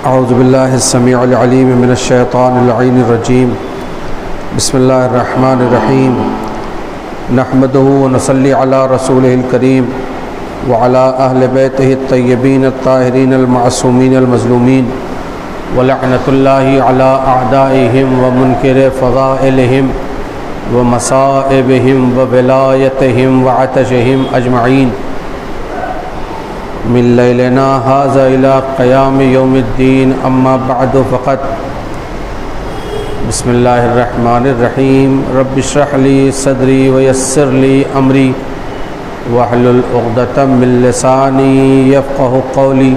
औज़ुबिल्लाहिस्समीउल अलीम मिनश्शैतानिर रजीम बिस्मिल्लाहिर्रहमानिर्रहीम नहमदुहु व नसल्ली अला रसूलिहिल करीम व अला अहलि बैतिहित तय्यबीन अत्ताहिरीन अल-मासूमीन अल-मज़लूमीन व लअनतुल्लाहि अला अअदाइहिम व मुनकिरि फ़ज़ाइलिहिम व मसाइबिहिम व विलायतिहिम व अतशिहिम अजमईन मिन लैलिना हाज़ा इला क़याम यौमिद्दीन अम्मा बअदु फ़क़त बिस्मिल्लाहिर्रहमानिर्रहीम रब्बि इश्रह ली सदरी व यस्सिर ली अमरी वहलुल उक़दतम मिन लिसानी यफ़क़हु क़ौली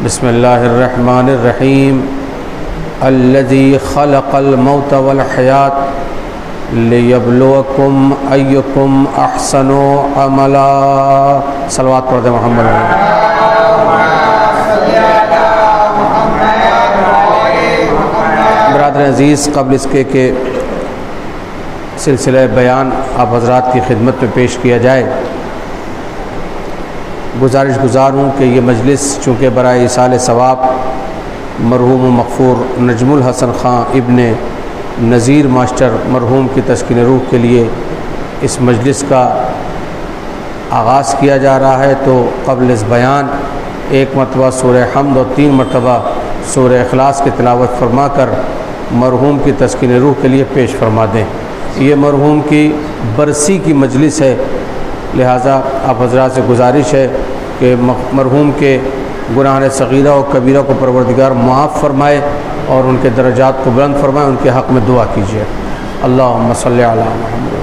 बिस्मिल्लाहिर्रहमानिर्रहीम अल्लज़ी ख़लक़ल मौत वल हयात लियब्लुवकुम अय्युकुम अहसनु अमला। सलवात पढ़ दे मोहम्मद। बरादर अज़ीज़, क़ब्ल इसके के सिलसिला बयान आप हज़रात की खिदमत में पेश किया जाए। गुजारिश गुज़ार हूँ कि ये मजलिस चूँकि बराए इसाले सवाब मरहूम मग़फ़ूर नजमुल हसन ख़ान इब्ने नज़ीर मास्टर मरहूम की तस्कीन रूह के लिए इस मजलिस का आगाज़ किया जा रहा है, तो क़ब्ल इस बयान एक मरतबा सूरह हम्द और 3 मरतबा सूरह इखलास की तिलावत फरमा कर मरहूम की तस्कीन रूह के लिए पेश फरमा दें। ये मरहूम की बरसी की मजलिस है, लिहाजा आप हज़रात से गुजारिश है कि मरहूम के गुनाह सग़ीरा और कबीरा को परवरदिगार मुआफ़ फरमाए और उनके दरजात को बुलंद फरमाए। उनके हक़ में दुआ कीजिए। अल्लाहुम्मा सल्लि अला मुहम्मद।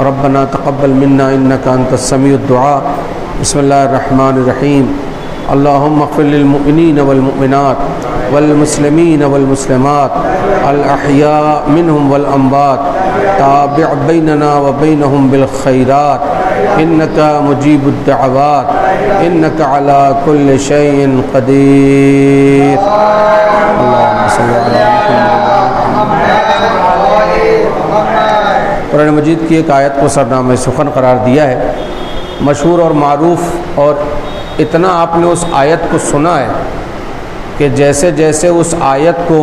रब्बना तक़ब्बल मिन्ना इन्नका अंतस समीउद दुआ। बिस्मिल्लाहिर्रहमानिर्रहीम। अल्लाहुम्मा इग़फ़िर लिल मुअमिनीन वल मुअमिनात वल मुस्लिमीन वल मुस्लिमात अल अहया मिनहुम वल अमवात ताबि' बैनना व बैनहुम बिल खैरात इन्नका मुजीबुद दअवात इन्नका अला कुल्लि शैइन क़दीर। अल्लाहुम्मा सल्लि अला कुरान मजीद की एक आयत को सरनामा सुखन करार दिया है, मशहूर और मारूफ़, और इतना आपने उस आयत को सुना है कि जैसे जैसे उस आयत को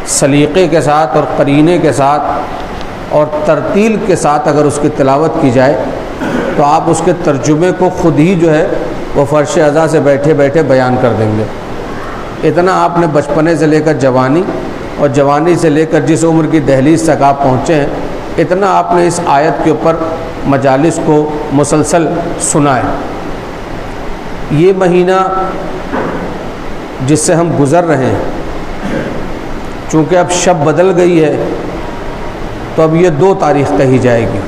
सलीक़े के साथ और करीने के साथ और तरतील के साथ अगर उसकी तिलावत की जाए तो आप उसके तर्जुमे को ख़ुद ही जो है वो फ़र्श अज़ा से बैठे बैठे बयान कर देंगे। इतना आपने बचपने से लेकर जवानी और जवानी से लेकर जिस उम्र की दहलीज तक आप पहुँचे हैं, इतना आपने इस आयत के ऊपर मजालिस को मुसलसल सुना है। ये महीना जिससे हम गुज़र रहे हैं, चूँकि अब शब बदल गई है तो अब ये 2 तारीख़ कही जाएगी।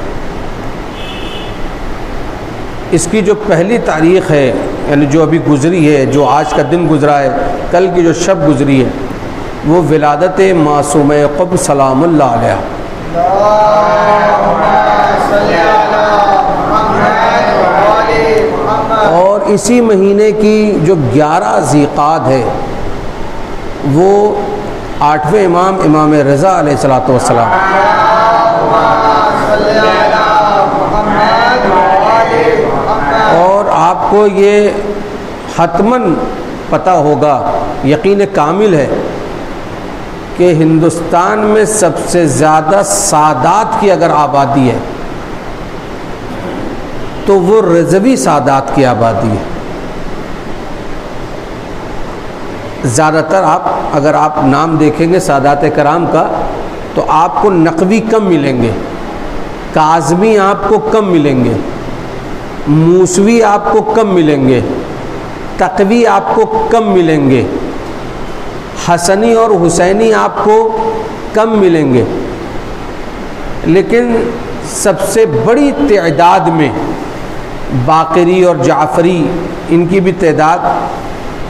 इसकी जो पहली तारीख़ है, यानी जो अभी गुज़री है, जो आज का दिन गुज़रा है, कल की जो शब गुज़री है, वो विलादत मासूम क़ुब सलामुल्लाह अलैहा। और इसी महीने की जो 11 ज़ीक़ाद है वो 8वें इमाम इमाम रज़ा अलैहिस्सलातु वस्सलाम, और आपको ये हतमन पता होगा, यकीन कामिल है कि हिंदुस्तान में सबसे ज़्यादा सादात की अगर आबादी है तो वो रज़वी सादात की आबादी है। ज़्यादातर अगर आप नाम देखेंगे सादात कराम का तो आपको नक़वी कम मिलेंगे, काज़मी आपको कम मिलेंगे, मूसवी आपको कम मिलेंगे, तकवी आपको कम मिलेंगे, हसनी और हुसैनी आपको कम मिलेंगे, लेकिन सबसे बड़ी तादाद में बाक़री और जाफ़री, इनकी भी तादाद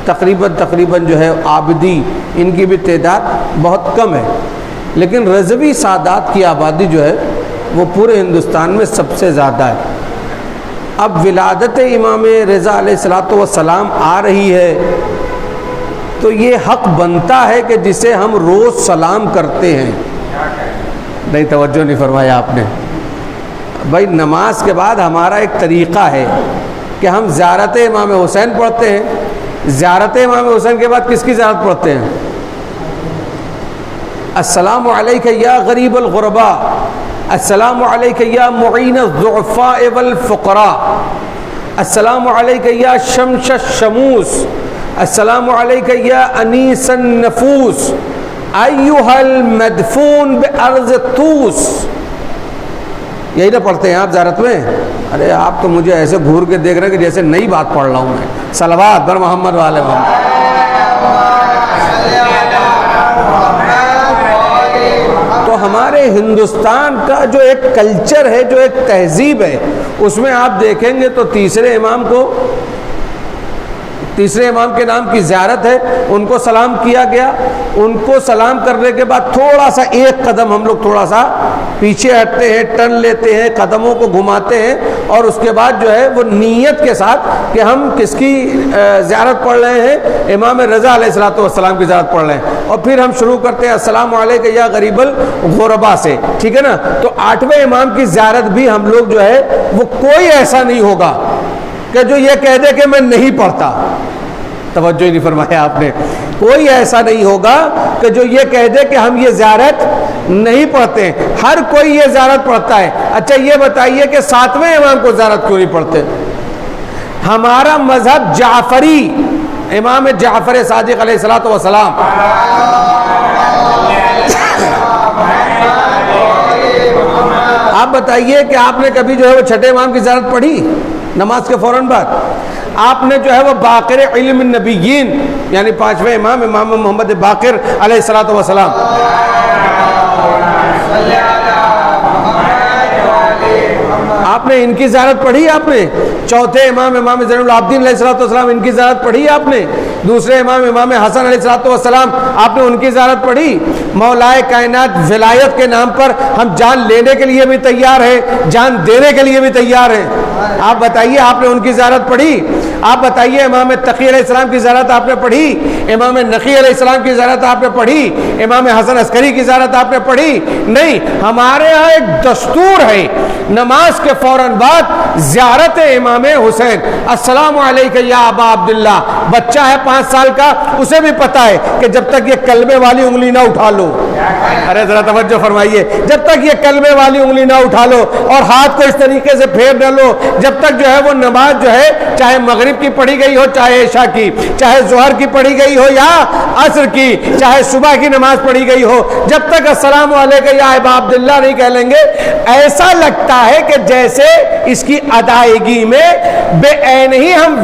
तकरीबन जो है, आबिदी, इनकी भी तादाद बहुत कम है। लेकिन रज़वी सादात की आबादी जो है वो पूरे हिंदुस्तान में सबसे ज़्यादा है। अब विलादत इमाम रज़ा अलैहिस्सलातु वस्सलाम आ रही है तो ये हक़ बनता है कि जिसे हम रोज़ सलाम करते हैं। नहीं, तवज्जो नहीं फरमाया आपने। भाई नमाज के बाद हमारा एक तरीक़ा है कि हम ज़ियारत इमाम हुसैन पढ़ते हैं। ज़ियारत इमाम हुसैन के बाद किसकी ज़ियारत पढ़ते हैं? अस्सलामु अलैका या गरीबल गुरबा, अस्सलामु अलैका या मुईन ज़ुअफ़ा वल फ़ुक़रा, अस्सलामु अलैका या शम्स शमूस, अस्सलामु अलैका या अनीस नफूस, अय्युहल मदफून बिअर्ज़ तूस। यही ना पढ़ते हैं आप ज़ियारत में? अरे आप तो मुझे ऐसे घूर के देख रहे हैं कि जैसे नई बात पढ़ रहा हूँ मैं। सलवात बर मोहम्मद वाले मोहम्मद। तो हमारे हिंदुस्तान का जो एक कल्चर है, जो एक तहजीब है, उसमें आप देखेंगे तो तीसरे इमाम के नाम की ज़ियारत है, उनको सलाम किया गया। उनको सलाम करने के बाद थोड़ा सा एक कदम हम लोग थोड़ा सा पीछे हटते हैं, टर्न लेते हैं, कदमों को घुमाते हैं और उसके बाद जो है वो नीयत के साथ कि हम किसकी ज़ियारत पढ़ रहे हैं? इमाम रज़ा अलैहिस्सलातु वस्सलाम की ज़ियारत पढ़ रहे हैं। और फिर हम शुरू करते हैं अस्सलामु अलैका या गरीबल गुरबा से, ठीक है ना? तो 8वें इमाम की ज़ियारत भी हम लोग जो है वो कोई ऐसा नहीं होगा कि जो ये कह दे कि मैं नहीं पढ़ता। तवज्जो ही नहीं फरमाया आपने। कोई ऐसा नहीं होगा कि जो ये कह दे कि हम ये ज़ियारत नहीं पढ़ते। हर कोई ये ज़ियारत पढ़ता है। अच्छा ये बताइए कि 7वें इमाम को ज़ियारत क्यों नहीं पढ़ते? हमारा मजहब जाफरी, इमाम जाफर सादिक अलैहिस्सलातु वस्सलाम, आप बताइए कि आपने कभी जो है वो 6ठे इमाम की ज़ियारत पढ़ी नमाज के फ़ौरन बाद? आपने जो है वो बाक़िर इल्म नबीयीन यानी 5वें इमाम मोहम्मद बाक़िर अलैहिस्सलातु वस्सलाम, आपने इनकी ज़ियारत पढ़ी? आपने 4थे इमाम ज़ैनुल आबिदीन अलैहिस्सलातु वस्सलाम, इनकी ज़ियारत पढ़ी आपने? दूसरे इमाम हसन अलैहिस्सलातु वस्सलाम, आपने उनकी ज़ियारत पढ़ी? मौलाए कायनात विलायत के नाम पर हम जान लेने के लिए भी तैयार हैं, जान देने के लिए भी तैयार हैं। आप बताइए, आपने उनकी ज़ियारत पढ़ी? आप बताइए, इमाम तक़ी अलैहिस्सलाम की ज़ियारत आपने पढ़ी? इमाम नक़ी अलैहिस्सलाम की ज़ियारत आपने पढ़ी? इमाम हसन अस्करी की ज़ियारत आपने पढ़ी? नहीं। हमारे यहाँ एक दस्तूर है, नमाज के फ़ौरन बाद ज़ियारत इमाम हुसैन, अस्सलामु अलैका या अबा अब्दुल्ला। बच्चा है 5 साल का, उसे भी पता है कि जब तक ये कलमे वाली उंगली ना उठा लो, अरे जरा तवज्जो फरमाइए, जब तक ये कलमे वाली उंगली ना उठा लो और हाथ को इस तरीके से फेर न लो, जब तक जो है वो नमाज जो है, चाहे मगरिब की पढ़ी गई हो, चाहे इशा की, चाहे ज़ोहर की पढ़ी गई हो या असर की, चाहे सुबह की नमाज पढ़ी गई हो, जब तक अस्सलामु अलैका या अबा अब्दुल्ला नहीं कह लेंगे, ऐसा लगता है कि जैसे इसकी अदायगी में बेऐन ही हम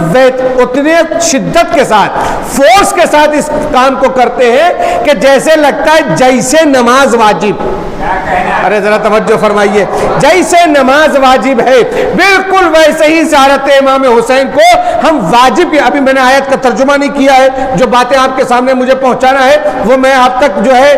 उतने शिद्दत के साथ, फोर्स के साथ इस काम को करते हैं कि जैसे लगता है जैसे नमाज वाजिब। अरे जरा तवज्जो फरमाइए, जैसे नमाज वाजिब है बिल्कुल वैसे ही ज़ियारत इमाम हुसैन को हम वाजिब की। अभी मैंने आयत का तर्जुमा नहीं किया है, जो बातें आपके सामने मुझे पहुंचाना है वो मैं आप तक जो है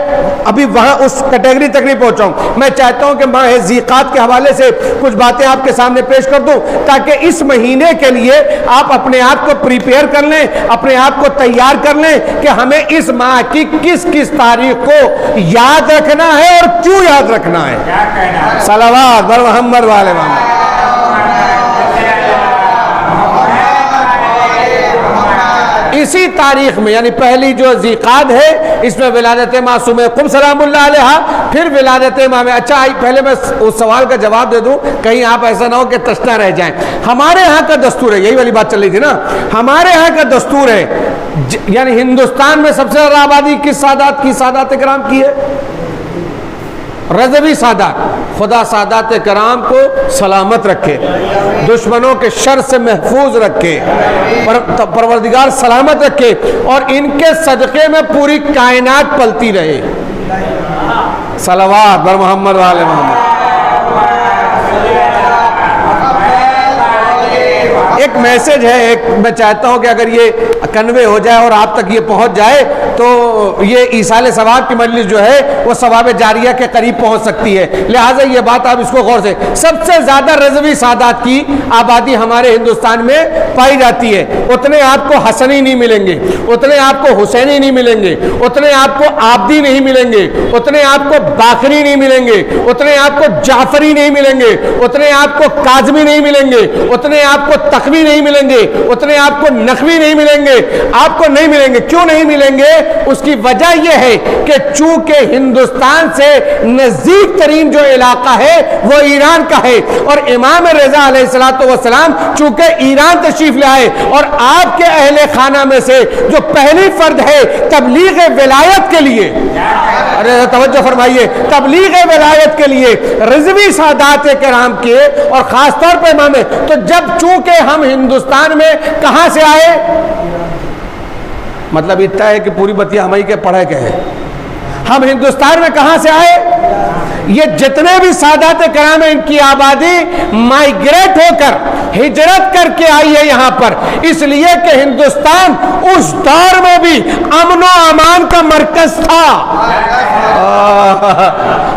अभी वहां उस कैटेगरी तक नहीं पहुंचाऊं। मैं चाहता हूं कि माह ज़ीक़ात के हवाले से कुछ बातें आपके सामने पेश कर दूं, ताकि इस महीने के लिए आप अपने आप को प्रिपेयर कर लें, अपने आप को तैयार कर लें कि हमें इस माह की किस किस तारीख को याद रखना है और क्यों याद रखना है। सलावत बर मोहम्मद वाले मोहम्मद। इसी तारीख में यानी पहली जो ज़ीक़ात है, इसमें विलादत मासूम क़ुम सलामुल्लाह अलैहा, फिर विलादत इमाम। अच्छा पहले मैं उस सवाल का जवाब दे दूं, कहीं आप ऐसा ना हो कि तशना रह जाएं। हमारे यहाँ का दस्तूर है, यही वाली बात चल रही थी ना, हमारे यहाँ का दस्तूर है, यानी हिंदुस्तान में सबसे ज़्यादा आबादी किस सादात की, सादात इकराम की है? रज़वी सादात, खुदा सादात कराम को सलामत रखे, दुश्मनों के शर से महफूज रखे, परवरदिगार सलामत रखे और इनके सदक़े में पूरी कायनात पलती रहे। सलावत बर मोहम्मद वाले मोहम्मद। एक मैसेज है, एक मैं चाहता हूं कि अगर ये कन्वे हो जाए और आप तक ये पहुंच जाए तो ये ईसाले सवाब की मजलिस जो है वो सवाब जारिया के करीब पहुंच सकती है। लिहाजा ये बात आप इसको गौर से, सबसे ज्यादा रज़वी सादात की आबादी हमारे हिंदुस्तान में पाई जाती है। उतने आपको हसनी नहीं मिलेंगे, उतने आपको हुसैनी नहीं मिलेंगे, उतने आपको आबदी नहीं मिलेंगे, उतने आपको बाकरी नहीं मिलेंगे, उतने आपको जाफरी नहीं मिलेंगे, उतने आपको काजमी नहीं मिलेंगे, उतने आपको तकवी नहीं मिलेंगे, उतने आपको नकवी नहीं मिलेंगे। आपको नहीं मिलेंगे, क्यों नहीं मिलेंगे? उसकी वजह यह है कि चूंकि हिंदुस्तान से नजदीक तरीन जो इलाका है वो ईरान का है और इमाम रजा अलैहिस्सलातु वस्सलाम चूंकि ईरान तशरीफ ले आए और आपके अहले खाना में से जो पहली फर्द है तबलीग विलायत के लिए, अरे तवज्जो फरमाइए, तबलीग विलायत के लिए रिजवी सादात किराम के और खासतौर पर इमाम, तो जब चूंकि हम हिंदुस्तान में कहां से आए, मतलब इतना है कि पूरी बतिया हम ही के पढ़े के हैं, हम हिंदुस्तान में कहां से आए? ये जितने भी सादात कराम है इनकी आबादी माइग्रेट होकर हिजरत करके आई है यहां पर, इसलिए कि हिंदुस्तान उस दौर में भी अमन व अमान का मरकज था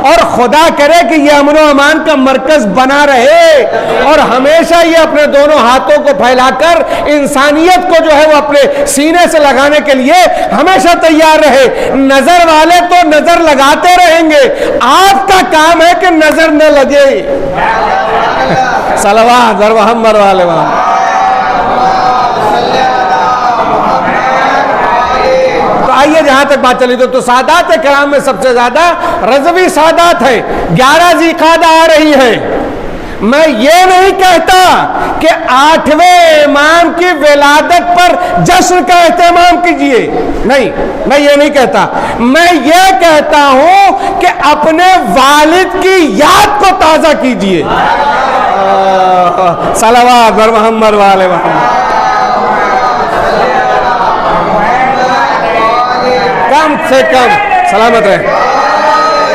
और खुदा करे कि ये अमन व अमान का मरकज बना रहे और हमेशा ये अपने दोनों हाथों को फैलाकर इंसानियत को जो है वो अपने सीने से लगाने के लिए हमेशा तैयार रहे। नजर वाले तो नजर लगाते रहेंगे, आपका काम है कि नजर न लगे। सलवात बर मोहम्मद वाले वहां। तो आइए जहां तक बात चली तो सादात कराम में सबसे ज्यादा रज़वी सादात है। 11 ज़ीक़ादा आ रही है। मैं ये नहीं कहता कि 8वें इमाम की विलादत पर जश्न का एहतमाम कीजिए, नहीं, मैं ये नहीं कहता। मैं ये कहता हूं कि अपने वालिद की याद को ताजा कीजिए। सलावत बर मोहम्मद वाले मोहम्मद। कम से कम सलामत रहे।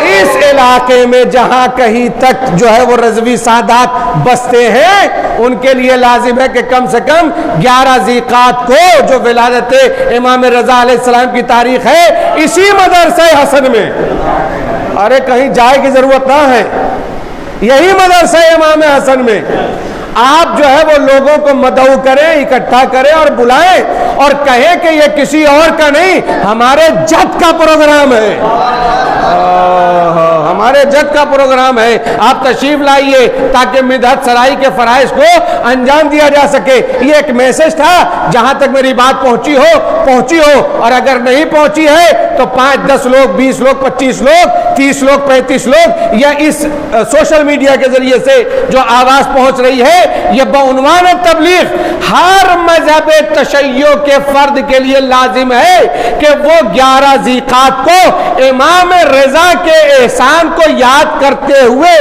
इस इलाके में जहां कहीं तक जो है वो रज़वी सादात बसते हैं उनके लिए लाजिम है कि कम से कम 11 ज़ीक़ात को जो विलादत इमाम रज़ा अलैहिस्सलाम की तारीख है इसी मदरसे हसन में, अरे कहीं जाए की जरूरत ना है, यही मदरसा इमाम हसन में आप जो है वो लोगों को मदऊ करें, इकट्ठा करें और बुलाएं और कहें कि ये किसी और का नहीं, हमारे जद का प्रोग्राम है, हमारे जद का प्रोग्राम है। आप तशरीफ लाइए ताकि मिदहत सराई के फराइज को अंजाम दिया जा सके। ये एक मैसेज था, जहां तक मेरी बात पहुंची हो और अगर नहीं पहुंची है तो 5, 10 लोग, 20 लोग, 25 लोग, 30 लोग, 35 लोग या इस सोशल मीडिया के जरिए से जो आवाज पहुंच रही है, यह बउनवान तबलीग हर मजहब तशय्यो के फर्द के लिए लाजिम है कि वो 11 ज़ीक़ात को इमाम रज़ा के एहसान को याद करते हुए,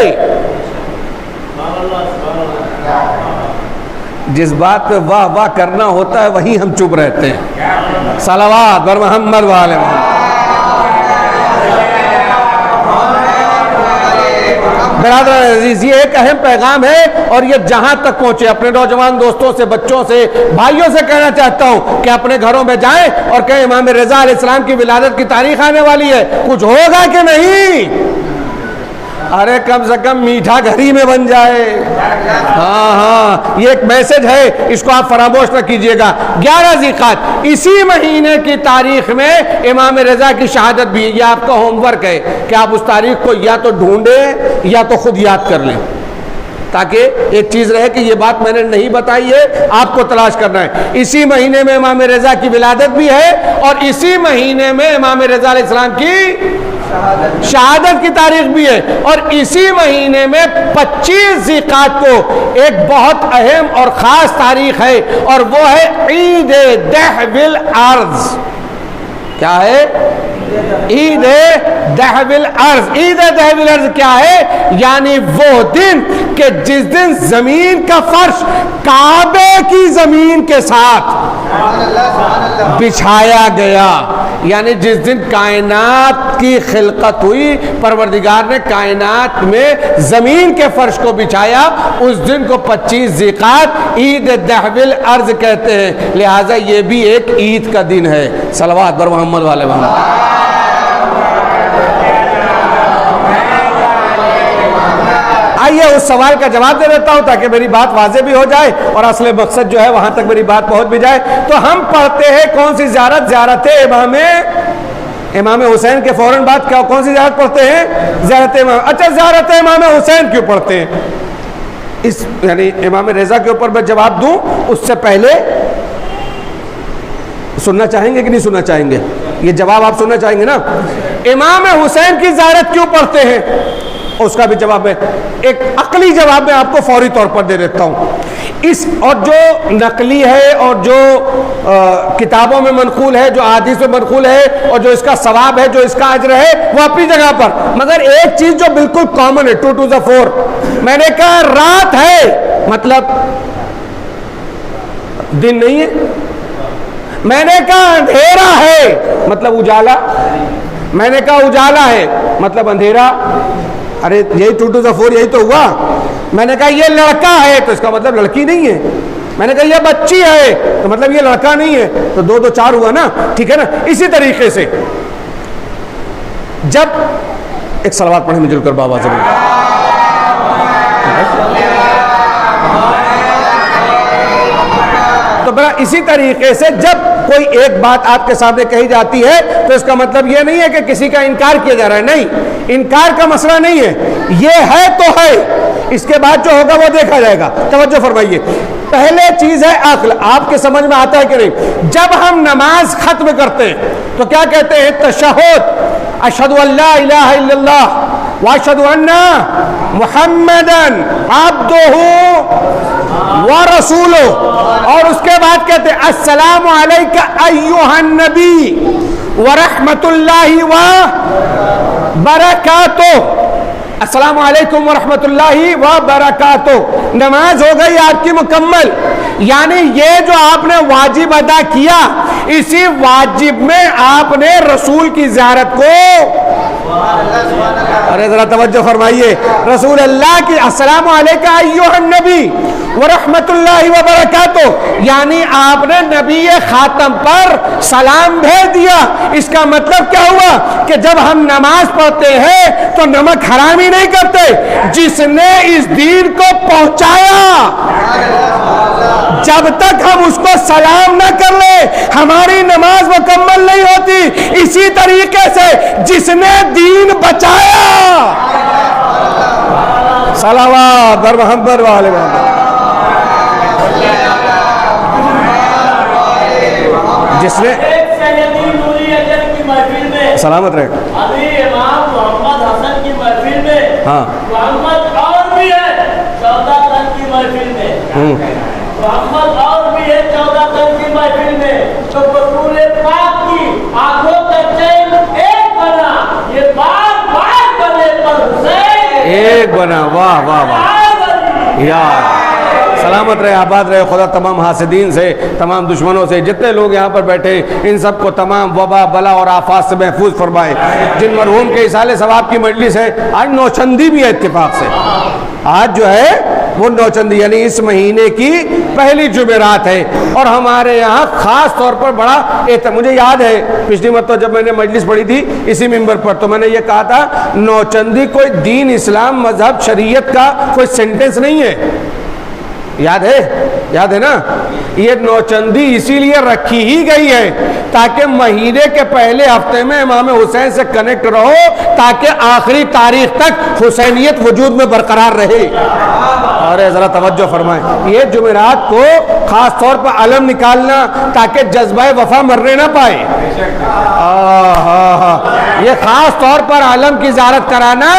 जिस बात पे वाह वाह करना होता है वहीं हम चुप रहते हैं। सलावत बर मोहम्मद वाले मोहम्मद। बिरादरान अज़ीज़, ये एक अहम पैगाम है और ये जहां तक पहुंचे अपने नौजवान दोस्तों से, बच्चों से, भाइयों से कहना चाहता हूं कि अपने घरों में जाएं और कहें इमाम रज़ा अलैहिस्सलाम की विलादत की तारीख आने वाली है, कुछ होगा कि नहीं? अरे कम से कम मीठा घर ही में बन जाए। हाँ, ये एक मैसेज है, इसको आप फरामोश न कीजिएगा। 11 ज़ीक़ात इसी महीने की तारीख में इमाम रज़ा की शहादत भी है। ये आपका होमवर्क है कि आप उस तारीख को या तो ढूंढें या तो खुद याद कर लें, ताकि एक चीज रहे कि ये बात मैंने नहीं बताई है, आपको तलाश करना है। इसी महीने में इमाम रज़ा की विलादत भी है और इसी महीने में इमाम रज़ा अलैहिस्सलाम की शहादत की तारीख भी है और इसी महीने में 25 ज़ीक़ात को एक बहुत अहम और ख़ास तारीख है और वो है ईद दहविल अर्ज़। क्या है? ईद दहविल अर्ज। ईद दहविल अर्ज क्या है? यानी वो दिन कि जिस दिन जमीन का फर्श काबे की जमीन के साथ बिछाया गया, यानी जिस दिन कायनात की खिलकत हुई, परवरदिगार ने कायनात में जमीन के फर्श को बिछाया, उस दिन को 25 ज़िक़ात ईद दहविल अर्ज कहते हैं। लिहाजा ये भी एक ईद का दिन है। सलवात बर मोहम्मद वाले मोहम्मद। आइए उस सवाल का जवाब दे देता हूं ताकि मेरी बात वाज़ेह भी हो जाए और असले मकसद जो है वहां तक मेरी बात पहुंच भी जाए। तो हम पढ़ते हैं कौन सी ज़ियारत? ज़ियारत इमाम हुसैन के फौरन बाद क्या कौन सी ज़ियारत पढ़ते हैं? ज़ियारत इमाम। अच्छा, ज़ियारत इमाम हुसैन क्यों पढ़ते हैं? इस यानी इमाम रज़ा के ऊपर मैं जवाब दूं उससे पहले सुनना चाहेंगे कि नहीं सुनना चाहेंगे? ये जवाब आप सुनना चाहेंगे ना? इमाम हुसैन की ज़ियारत क्यों पढ़ते हैं उसका भी जवाब है। एक अकली जवाब मैं आपको फौरी तौर पर दे देता हूं। इस और जो नकली है और जो किताबों में मनकूल है, जो हदीस में मनकूल है और जो इसका सवाब है, जो इसका अजर है, वो अपनी जगह पर। मगर एक चीज जो बिल्कुल कॉमन है, 2 to the 4, मैंने कहा रात है मतलब दिन नहीं है। मैंने कहा अंधेरा है मतलब उजाला। मैंने कहा उजाला है मतलब अंधेरा। अरे यही 2 to the 4 यही तो हुआ। मैंने कहा ये लड़का है तो इसका मतलब लड़की नहीं है। मैंने कहा ये बच्ची है तो मतलब ये लड़का नहीं है। तो 2 2 4 हुआ ना, ठीक है ना? इसी तरीके से जब एक सलवात पढ़े मिलकर बाबा से तो बड़ा इसी तरीके से जब कोई एक बात आपके सामने कही जाती है तो इसका मतलब यह नहीं है कि किसी का इनकार किया जा रहा है। नहीं, इनकार का मसला नहीं है, ये है तो है, इसके बाद जो होगा वो देखा जाएगा। तवज्जो फरमाइए। पहले चीज है अक्ल। आपके समझ में आता है कि नहीं? जब हम नमाज खत्म करते हैं तो क्या कहते हैं? तशहुद, अशहदु अल्ला इलाहा इल्लल्लाह व अशहदु अन्ना मुहम्मदन अब्दुहु व रसूलुहु। और उसके बाद कहते हैं अस्सलामु अलैका अय्युहन नबी व रहमतुल्लाहि व बरकातुहु। अस्सलामु अलैकुम व रहमतुल्लाहि व बरकातुहु। नमाज हो गई आपकी मुकम्मल। यानी ये जो आपने वाजिब अदा किया, इसी वाजिब में आपने रसूल की ज़ियारत को, अरे जरा तवज्जो फरमाइए, रसूल अल्लाह की अस्सलामु अलैका अय्युहन नबी व रहमतुल्लाहि व बरकातुहु, यानी आपने नबी खातम पर सलाम भेज दिया। इसका मतलब क्या हुआ कि जब हम नमाज पढ़ते हैं तो नमक हराम ही नहीं करते। जिसने इस दीन को पहुंचाया, जब तक हम उसको सलाम न कर ले हमारी नमाज मुकम्मल नहीं होती। इसी तरीके से जिसने दीन बचाया, सलावत बर मोहम्मद वाले जिसने सलामत रहे। अभी इमाम मोहम्मद हसन की महफिल में, हाँ, मोहम्मद और भी है 14 तन की महफिल में, मोहम्मद और भी है 14 तन की महफिल में। तो रसूल पाक की आंखों का चैन एक बना, ये बार बार बने पर हुसैन एक बना। वाह वाह वाह यार, सलामत रहे, आबाद रहे। खुदा तमाम हासिदीन से, तमाम दुश्मनों से, जितने लोग यहाँ पर बैठे इन सब को तमाम वबा बला और आफात से महफूज फरमाए। जिन मरहूम के इसाले सवाब की मजलिस है, आज नौचंदी भी है इत्तेफाक से। आज जो है वो नौचंदी यानी इस महीने की पहली जुमेरात है और हमारे यहाँ ख़ास तौर पर बड़ा मुझे याद है पिछली मरतबा जब मैंने मजलिस पढ़ी थी इसी मिंबर पर, तो मैंने ये कहा था नौचंदी कोई दीन, इस्लाम, मजहब, शरीयत का कोई सेंटेंस नहीं है। याद है? याद है ना? ये नौचंदी इसीलिए रखी ही गई है ताकि महीने के पहले हफ्ते में इमाम हुसैन से कनेक्ट रहो, ताकि आखिरी तारीख तक हुसैनियत वजूद में बरकरार रहे। और ज़रा तवज्जो फरमाएं, ये जुमेरात को ख़ास तौर पर अलम निकालना ताकि जज्बा वफा मरने ना पाए। ये ख़ास तौर पर अलम की ज़ियारत कराना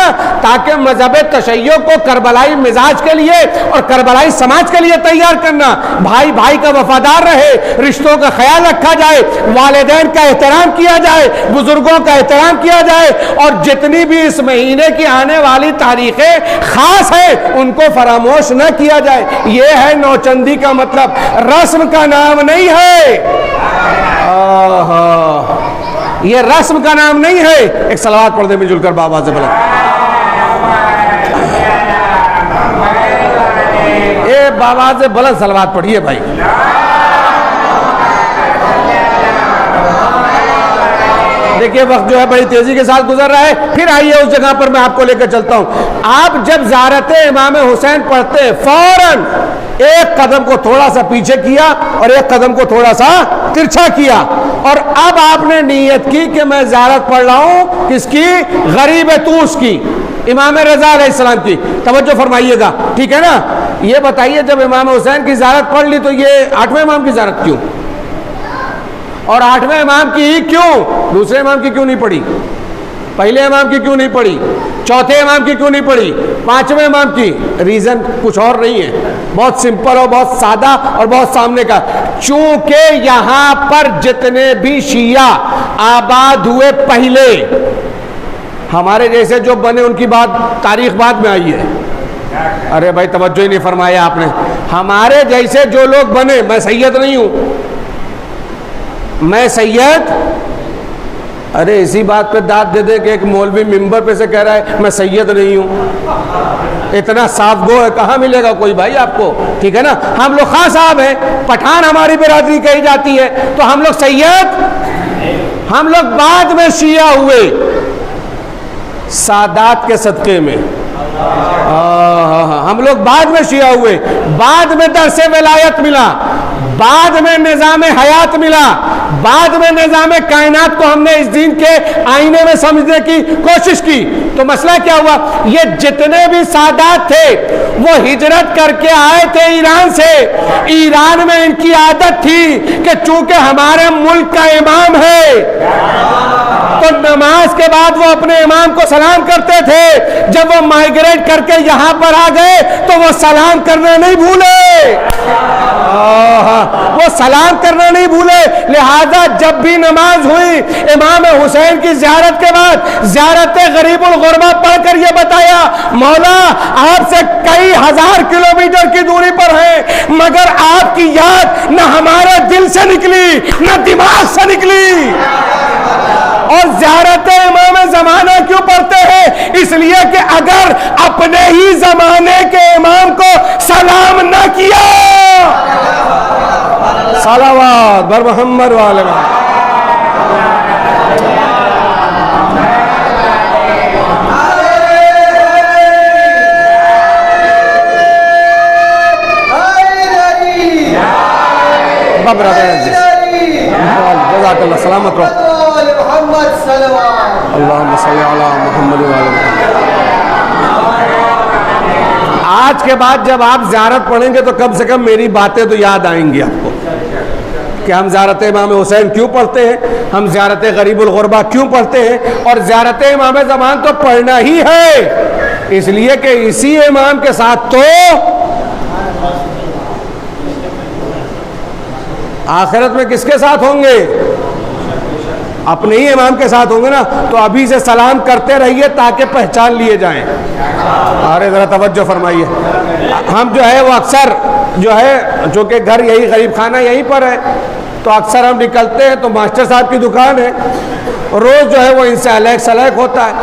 ताकि मजहब तशय्यो को करबलाई मिजाज के लिए और करबलाई समाज के लिए तैयार करना। भाई भाई का वफादार रहे, रिश्तों का ख्याल रखा जाए, वालिदैन का एहतराम किया जाए, बुजुर्गों का एहतराम किया जाए, और जितनी भी इस महीने की आने वाली तारीखें खास है उनको फरामोश न किया जाए। ये है नौचंदी का मतलब, रस्म का नाम नहीं है। ये रस्म का नाम नहीं है। एक सलावत पढ़ दे मिलजुल कर बाबा से बुलंद। ए बाबा से बुलंद सलावत पढ़िए भाई। देखिए वक्त जो है बड़ी तेजी के साथ गुजर रहा है। फिर आइए उस जगह पर मैं आपको लेकर चलता हूं। आप जब ज़ियारत इमाम हुसैन पढ़ते हैं, फौरन एक कदम को थोड़ा सा पीछे किया और एक कदम को थोड़ा सा तिरछा किया, और अब आपने नीयत की कि मैं ज़ियारत पढ़ रहा हूं किसकी? गरीब तूस की, इमाम रज़ा अलैहिस्सलाम की। तवज्जो फरमाइएगा, ठीक है ना। ये बताइए जब इमाम हुसैन की ज़ियारत पढ़ ली तो ये 8वें इमाम की ज़ियारत क्यों? और 8वें इमाम की ही क्यों? दूसरे इमाम की क्यों नहीं पढ़ी? पहले इमाम की क्यों नहीं पढ़ी? चौथे इमाम की क्यों नहीं पढ़ी? 5वें इमाम की? रीज़न कुछ और नहीं है, बहुत सिंपल और बहुत सादा और बहुत सामने का। चूंकि यहाँ पर जितने भी शिया आबाद हुए पहले, हमारे जैसे जो बने उनकी बात तारीख बाद में आई है। अरे भाई तवज्जो ही नहीं फरमाया आपने। हमारे जैसे जो लोग बने, मैं सैयद नहीं हूँ, मैं सैयद, अरे इसी बात पे दाद दे दे कि एक मौलवी मिंबर पे से कह रहा है मैं सैयद नहीं हूँ। इतना साफ गो है, कहाँ मिलेगा कोई भाई आपको, ठीक है ना। हम लोग खां साहब हैं, पठान हमारी बिरादरी कही जाती है, तो हम लोग सैयद, हम लोग बाद में शिया हुए सादात के सदक़े में। हम लोग बाद में शिया हुए, बाद में दरसे विलायत मिला, बाद में निज़ाम हयात मिला, बाद में निज़ाम कायनात को हमने इस दीन के आईने में समझने की कोशिश की। तो मसला क्या हुआ? ये जितने भी सादात थे वो हिजरत करके आए थे ईरान से। ईरान में इनकी आदत थी कि चूंकि हमारे मुल्क का इमाम है तो नमाज के बाद वो अपने इमाम को सलाम करते थे। जब वो माइग्रेट करके यहां पर आ गए तो वो सलाम करना नहीं भूले, वो सलाम करना नहीं भूले। लिहाजा जब भी नमाज हुई, इमाम हुसैन की ज़ियारत के बाद ज़ियारत गरीबुल गुरबा पढ़कर ये बताया, मौला आपसे कई हजार किलोमीटर की दूरी पर है, मगर आपकी याद न हमारे दिल से निकली न दिमाग से निकली। और ज़ियारत इमाम ज़माना क्यों पढ़ते हैं? इसलिए कि अगर अपने ही ज़माने के इमाम को सलाम न किया, सलावत बर मोहम्मद वाले जज़ाकल्लाह, सलामत रहो। अल्लाहुम्मा सल्ली अला मुहम्मद व अला मुहम्मद। आज के बाद जब आप ज़ियारत पढ़ेंगे तो कम से कम मेरी बातें तो याद आएंगी आपको कि हम ज़ियारत इमाम हुसैन क्यों पढ़ते हैं, हम ज़ियारत गरीबुल गुरबा क्यों पढ़ते हैं। और ज़ियारत इमाम ज़मान तो पढ़ना ही है, इसलिए कि इसी इमाम के साथ तो आखिरत में किसके साथ होंगे? अपने ही इमाम के साथ होंगे ना। तो अभी से सलाम करते रहिए ताकि पहचान लिए जाएं। अरे ज़रा तवज्जो फरमाइए। हम जो है वो अक्सर जो है, जो कि घर यही गरीब खाना यहीं पर है, तो अक्सर हम निकलते हैं तो मास्टर साहब की दुकान है, रोज़ जो है वो इनसे अलग सलैक होता है।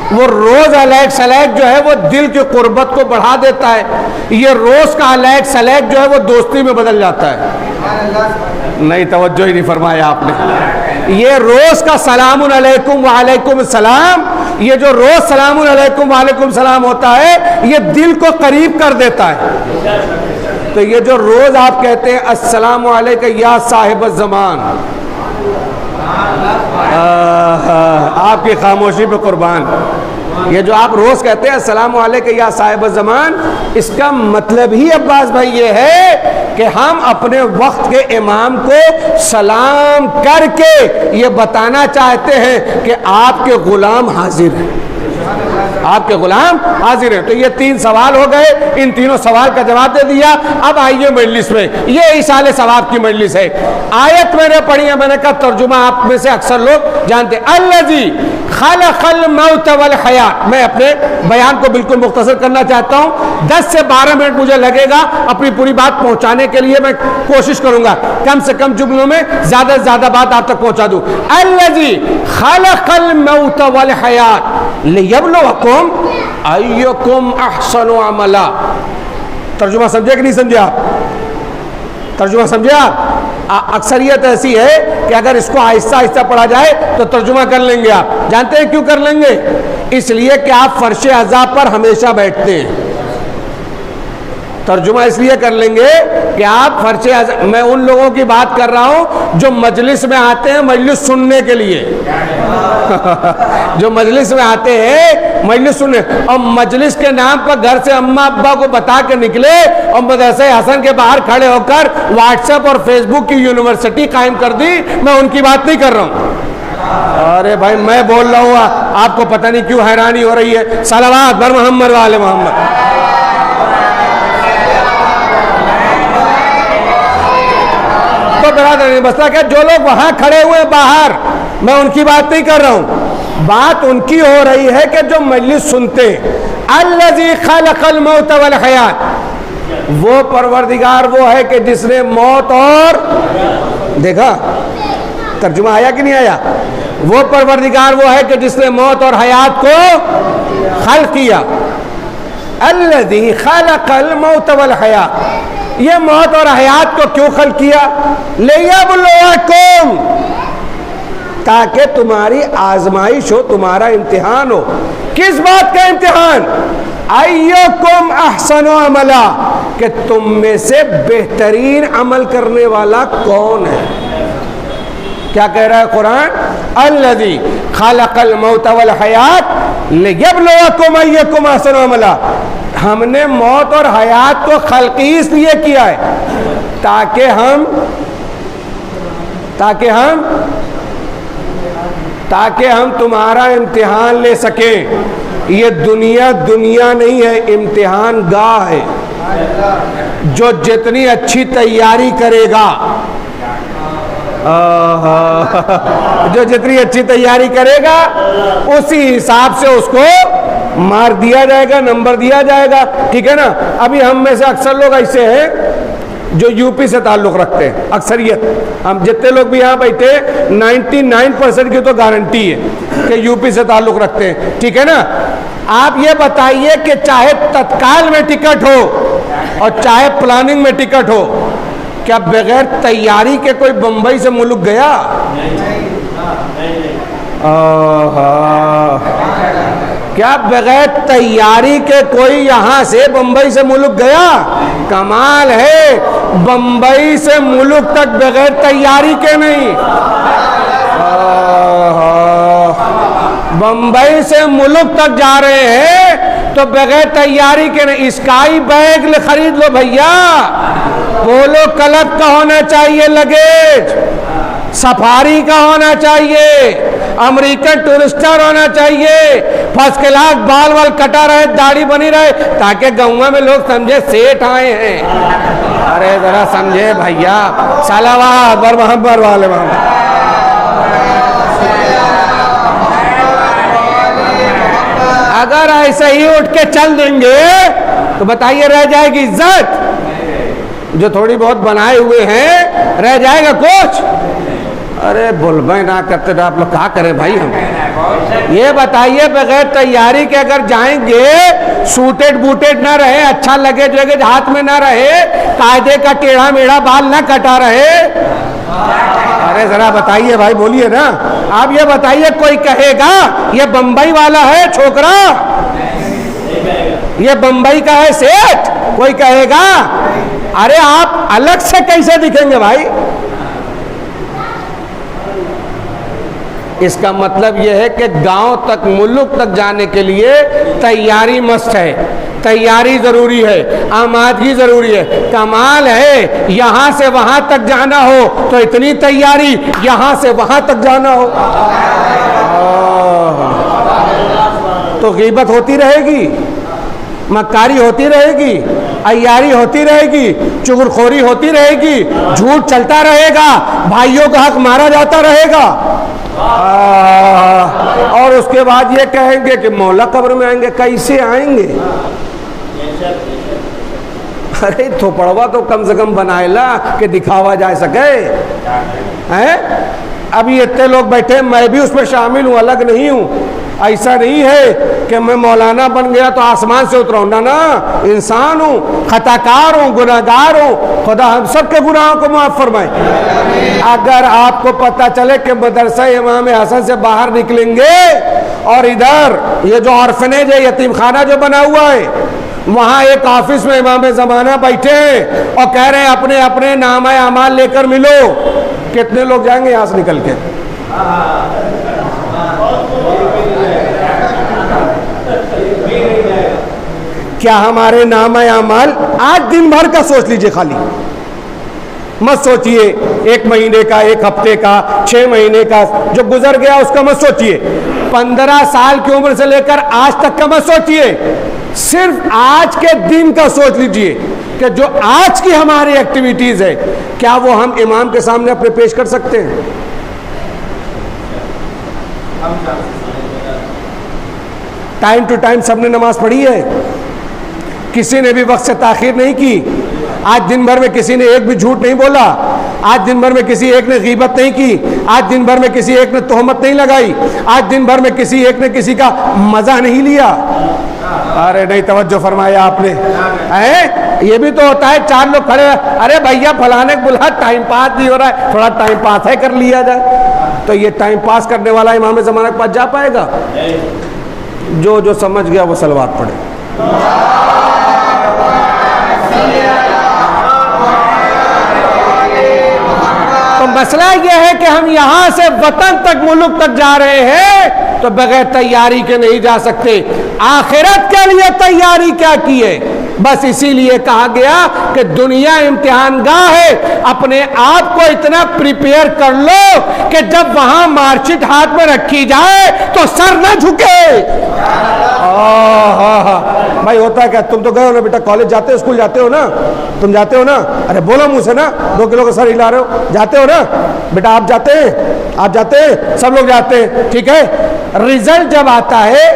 वो रोज़ अलग सलैक जो है वो दिल की कुर्बत को बढ़ा देता है। ये रोज़ का अलग सलैक जो है वो दोस्ती में बदल जाता है। नहीं तवज्जो ही नहीं फरमाया आपने। ये रोज़ का सलामुन अलैकुम व अलैकुम सलाम, ये जो रोज़ सलामुन अलैकुम व अलैकुम सलाम होता है, ये दिल को करीब कर देता है। तो ये जो रोज़ आप कहते हैं अस्सलामु अलैका या साहिब ज़मान, आपकी खामोशी पे कुर्बान। ये जो आप रोज कहते हैं अस्सलामु अलैका या साहिब ज़मान, इसका मतलब ही अब्बास भाई ये है कि हम अपने वक्त के इमाम को सलाम करके ये बताना चाहते हैं कि आपके गुलाम हाजिर हैं, आपके गुलाम हाजिर हैं। तो ये 3 सवाल हो गए, इन तीनों सवाल का जवाब दे दिया। अब आइए मजलिस में, ये इसाले सवाब की मजलिस है। आयत मैंने पढ़ी है, मैंने कहा तर्जुमा आप में से अक्सर लोग जानते, अल्लज़ी खलक़ल मौत वल हयात। मैं अपने बयान को बिल्कुल मुख्तसर करना चाहता हूँ, 10 से 12 मिनट मुझे लगेगा अपनी पूरी बात पहुँचाने के लिए। मैं कोशिश करूँगा कम से कम जुमलों में ज़्यादा से ज़्यादा बात आप तक पहुँचा दूँ। अल्लज़ी खलक़ल मौत वल हयात लियब्लुवकुम अय्युकुम अहसनु अमला। तर्जुमा समझे कि नहीं समझे आप? तर्जुमा समझे आप? अक्सरियत ऐसी है कि अगर इसको आहिस्ता आहिस्ता पढ़ा जाए तो तर्जुमा कर लेंगे आप। जानते हैं क्यों कर लेंगे? इसलिए कि आप फर्श अज़ाब पर हमेशा बैठते हैं। तर्जुमा इसलिए कर लेंगे कि आप फर्श अज़ाब, मैं उन लोगों की बात कर रहा हूं जो मजलिस में आते हैं मजलिस सुनने के लिए जो मजलिस में आते हैं मजलिस सुनने, और मजलिस के नाम पर घर से अम्मा अब्बा को बता के निकले और मदरसे हसन के बाहर खड़े होकर व्हाट्सएप और फेसबुक की यूनिवर्सिटी कायम कर दी। मैं उनकी बात नहीं कर रहा हूं। अरे भाई मैं बोल रहा हूँ, आपको पता नहीं क्यों हैरानी हो रही है। सलावत बर मोहम्मद वाले मोहम्मद। तो बरादर मसला क्या, जो लोग वहां खड़े हुए बाहर, मैं उनकी बात नहीं कर रहा हूं, बात उनकी हो रही है कि जो मजलिस सुनते। अल्लज़ी खलक़ल मौत वल हयात, वो परवरदिगार वो है कि जिसने मौत और, देखा तर्जुमा आया कि नहीं आया? वो परवरदिगार वो है कि जिसने मौत और हयात को खल्क़ किया। अल्लज़ी खलक़ल मौत वल हयात, ये मौत और हयात को क्यों खल्क़ किया? लियब्लुवकुम, ताकि तुम्हारी आजमाइश हो, तुम्हारा इम्तिहान हो। किस बात का इम्तिहान? अय्युकुम अहसनु अमला, कि तुम में से बेहतरीन अमल करने वाला कौन है। क्या कह रहा है कुरान? अल्लज़ी खलक़ल मौत वल हयात लियब्लुवकुम अय्युकुम अहसनु अमला। हमने मौत और हयात को खल्क़ इसलिए किया है ताकि हम तुम्हारा इम्तिहान ले सकें। ये दुनिया दुनिया नहीं है, इम्तिहान गाह है। जो जितनी अच्छी तैयारी करेगा, जो जितनी अच्छी तैयारी करेगा उसी हिसाब से उसको मार दिया जाएगा, नंबर दिया जाएगा। ठीक है ना? अभी हम में से अक्सर लोग ऐसे हैं जो यूपी से ताल्लुक़ रखते हैं, अक्सरियत। हम जितने लोग भी यहाँ बैठे 99% की तो गारंटी है कि यूपी से ताल्लुक़ रखते हैं। ठीक है ना? आप ये बताइए कि चाहे तत्काल में टिकट हो और चाहे प्लानिंग में टिकट हो, क्या बगैर तैयारी के कोई बम्बई से मुल्क गया? क्या बगैर तैयारी के कोई यहाँ से बम्बई से मुल्क गया? कमाल है, बम्बई से मुल्क तक बगैर तैयारी के नहीं। बम्बई से मुल्क तक जा रहे हैं तो बगैर तैयारी के नहीं। स्काई बैग खरीद लो भैया, पोलो क्लब का होना चाहिए लगेज, सफारी का होना चाहिए, अमेरिकन टूरिस्टर होना चाहिए, फर्स्ट क्लास, बाल वाल कटा रहे, दाढ़ी बनी रहे, ताकि गाँव में लोग समझे सेठ आए हैं। अरे जरा समझे भैया। सलावत बर मोहम्मद वाले मोहम्मद। अगर ऐसे ही उठ के चल देंगे तो बताइए रह जाएगी इज्जत? जो थोड़ी बहुत बनाए हुए हैं रह जाएगा कुछ? अरे बुलबे ना करते तो आप लोग क्या करें भाई? हम ये बताइए, बगैर तैयारी के अगर जाएंगे, सूटेड बूटेड ना रहे, अच्छा लगे जो हाथ में ना रहे, कायदे का टेढ़ा मेढ़ा बाल ना कटा रहे, अरे जरा बताइए भाई, बोलिए ना। आप ये बताइए, कोई कहेगा ये बंबई वाला है छोकरा, ये बंबई का है सेठ? कोई कहेगा? अरे आप अलग से कैसे दिखेंगे भाई? इसका मतलब यह है कि गांव तक, मुल्क तक जाने के लिए तैयारी मस्त है, तैयारी ज़रूरी है, आमादगी ज़रूरी है। कमाल है यहाँ से वहाँ तक जाना हो तो इतनी तैयारी, यहाँ से वहाँ तक जाना हो तो गीबत होती रहेगी, मक्कारी होती रहेगी, अय्यारी होती रहेगी, चुगलखोरी होती रहेगी, झूठ चलता रहेगा, भाइयों का हक मारा जाता रहेगा। और उसके बाद ये कहेंगे कि मौला कब्र में आएंगे। कैसे आएंगे? अरे थोपड़वा तो कम से कम बनाएला कि दिखावा जा सके हैं। अभी इतने लोग बैठे, मैं भी उसमें शामिल हूँ, अलग नहीं हूँ। ऐसा नहीं है कि मैं मौलाना बन गया तो आसमान से उतराऊँ, ना, इंसान हूँ, खताकार हूँ, गुनाहगार हूँ। खुदा हम सब के गुनाहों को माफ़ फरमाए। अगर आपको पता चले कि मदरसा इमाम हसन से बाहर निकलेंगे और इधर ये जो ऑर्फनेज है, यतीम खाना जो बना हुआ है, वहाँ एक ऑफिस में इमाम ज़माना बैठे हैं और कह रहे हैं अपने अपने नामा अमाल लेकर मिलो, कितने लोग जाएंगे यहाँ से निकल के? क्या हमारे नामा अमाल, आज दिन भर का सोच लीजिए, खाली मत सोचिए 1 महीने का, 1 हफ्ते का, 6 महीने का जो गुजर गया उसका मत सोचिए, 15 साल की उम्र से लेकर आज तक का मत सोचिए, सिर्फ आज के दिन का सोच लीजिए कि जो आज की हमारी एक्टिविटीज है, क्या वो हम इमाम के सामने अपने पेश कर सकते हैं? टाइम टू टाइम सबने नमाज पढ़ी है, किसी ने भी वक्त से ताखीर नहीं की, आज दिन भर में किसी ने एक भी झूठ नहीं बोला, आज दिन भर में किसी एक ने गीबत नहीं की, आज दिन भर में किसी एक ने तोहमत नहीं लगाई, आज दिन भर में किसी एक ने किसी का मजा नहीं लिया। अरे नहीं तवज्जो फरमाया आपने, है ये भी तो होता है, 4 लोग खड़े, अरे भैया फलाने को बुला, टाइम पास नहीं हो रहा है, थोड़ा टाइम पास है कर लिया जाए। तो ये टाइम पास करने वाला इमाम ज़माना के पास जा पाएगा? जो समझ गया वो सलवात पढ़े। तो मसला यह है कि हम यहां से वतन तक, मुल्क तक जा रहे हैं तो बगैर तैयारी के नहीं जा सकते। आखिरत के लिए तैयारी क्या की है? बस इसीलिए कहा गया कि दुनिया इम्तिहान गाह है, अपने आप को इतना प्रिपेयर कर लो कि जब वहां मार्कशीट हाथ में रखी जाए तो सर ना झुके। भाई होता है क्या? तुम तो गए हो ना बेटा, कॉलेज जाते हो, स्कूल जाते हो ना, तुम जाते हो ना? अरे बोलो मुंह से ना, 2 किलो का सर हिला रहे हो, जाते हो ना बेटा? आप जाते हैं, आप जाते हैं, सब लोग जाते हैं, ठीक है। रिजल्ट जब आता है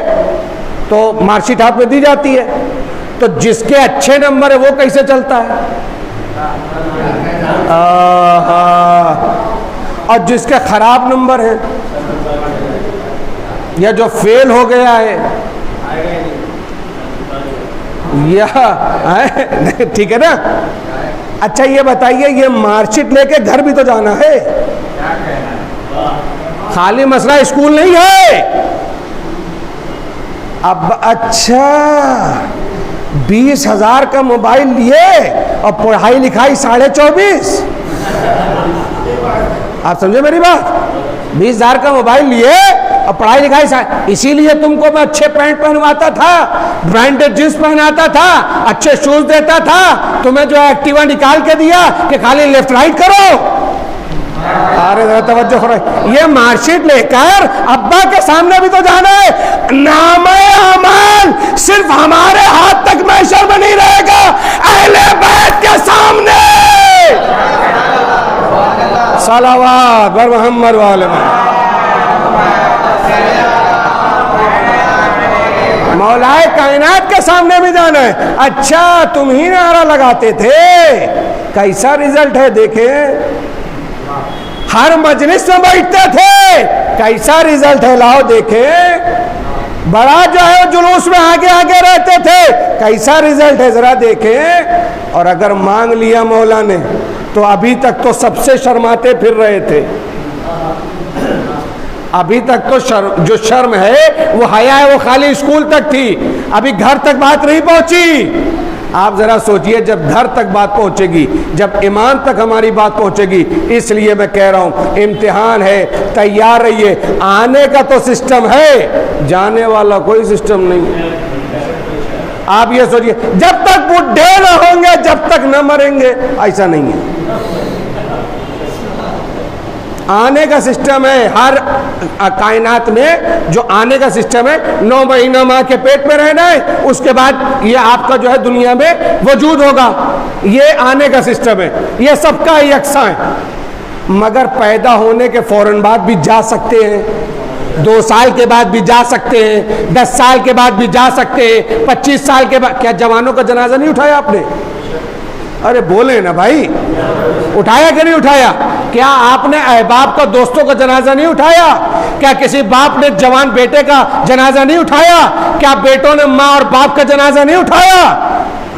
तो मार्कशीट हाथ में दी जाती है, तो जिसके अच्छे नंबर है वो कैसे चलता है? और जिसके खराब नंबर है या जो फेल हो गया है या ठीक है ना? अच्छा ये बताइए, ये मार्कशीट लेके घर भी तो जाना है, खाली मसला स्कूल नहीं है। अब अच्छा 20,000 का मोबाइल लिए और पढ़ाई लिखाई 24.5, आप समझे मेरी बात? 20,000 का मोबाइल लिए और पढ़ाई लिखाई, इसीलिए तुमको मैं अच्छे पैंट पहनवाता था, ब्रांडेड जींस पहनाता था, अच्छे शूज देता था, तुम्हें जो एक्टिवा निकाल के दिया कि खाली लेफ्ट राइट करो। अरे तवज्जो करो, ये मार्कशीट लेकर अब्बा के सामने भी तो जाना है। नामे अमाल सिर्फ हमारे हाथ तक महशर में नहीं रहेगा, अहले बैत के सामने। सलावत बर मोहम्मद वाले मौलाए कायनात के सामने भी जाना है। अच्छा तुम ही नारा लगाते थे, कैसा रिजल्ट है देखें। हर मजलिस में बैठते थे, कैसा रिजल्ट है लाओ देखें। बड़ा जो है जुलूस में आगे आगे रहते थे, कैसा रिजल्ट है जरा देखें। और अगर मांग लिया मौला ने तो अभी तक तो सबसे शर्माते फिर रहे थे। अभी तक तो जो शर्म है वो हया है वो खाली स्कूल तक थी, अभी घर तक बात नहीं पहुंची। आप ज़रा सोचिए, जब घर तक बात पहुँचेगी, जब ईमान तक हमारी बात पहुँचेगी। इसलिए मैं कह रहा हूँ इम्तिहान है, तैयार रहिए। आने का तो सिस्टम है, जाने वाला कोई सिस्टम नहीं है। आप ये सोचिए, जब तक बुढ़े न होंगे जब तक न मरेंगे, ऐसा नहीं है। आने का सिस्टम है, हर कायनात में जो आने का सिस्टम है, 9 महीना माँ के पेट में रहना है, उसके बाद ये आपका जो है दुनिया में वजूद होगा। ये आने का सिस्टम है, ये सबका यकसा है। मगर पैदा होने के फौरन बाद भी जा सकते हैं, 2 साल के बाद भी जा सकते हैं, 10 साल के बाद भी जा सकते हैं, 25 साल के बाद। क्या जवानों का जनाजा नहीं उठाया आपने? अरे बोले ना भाई, उठाया कि नहीं उठाया? क्या आपने अहबाब का, दोस्तों का जनाजा नहीं उठाया? क्या किसी बाप ने जवान बेटे का जनाजा नहीं उठाया? क्या बेटों ने माँ और बाप का जनाजा नहीं उठाया?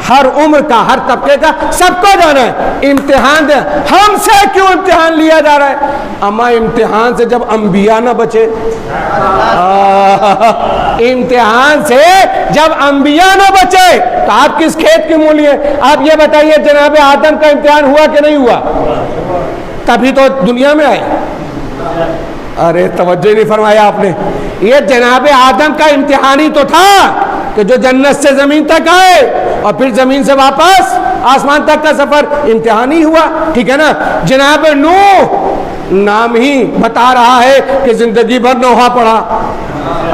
हर उम्र का, हर तबके का सबको जाना है। इम्तिहान दे, हमसे क्यों इम्तिहान लिया जा रहा है? अम्मा इम्तिहान से जब अंबिया ना बचे, इम्तिहान से जब अंबिया ना बचे तो आप किस खेत की मूली है? आप ये बताइए, जनाब आदम का इम्तिहान हुआ कि नहीं हुआ? तभी तो दुनिया में आए। अरे तवज्जो नहीं फरमाया आपने। ये जनाब आदम का इम्तिहान ही तो था कि जो जन्नत से जमीन तक आए और फिर जमीन से वापस आसमान तक का सफर इम्तिहान ही हुआ, ठीक है ना? जनाब नूह, नाम ही बता रहा है कि जिंदगी भर नोहा पड़ा।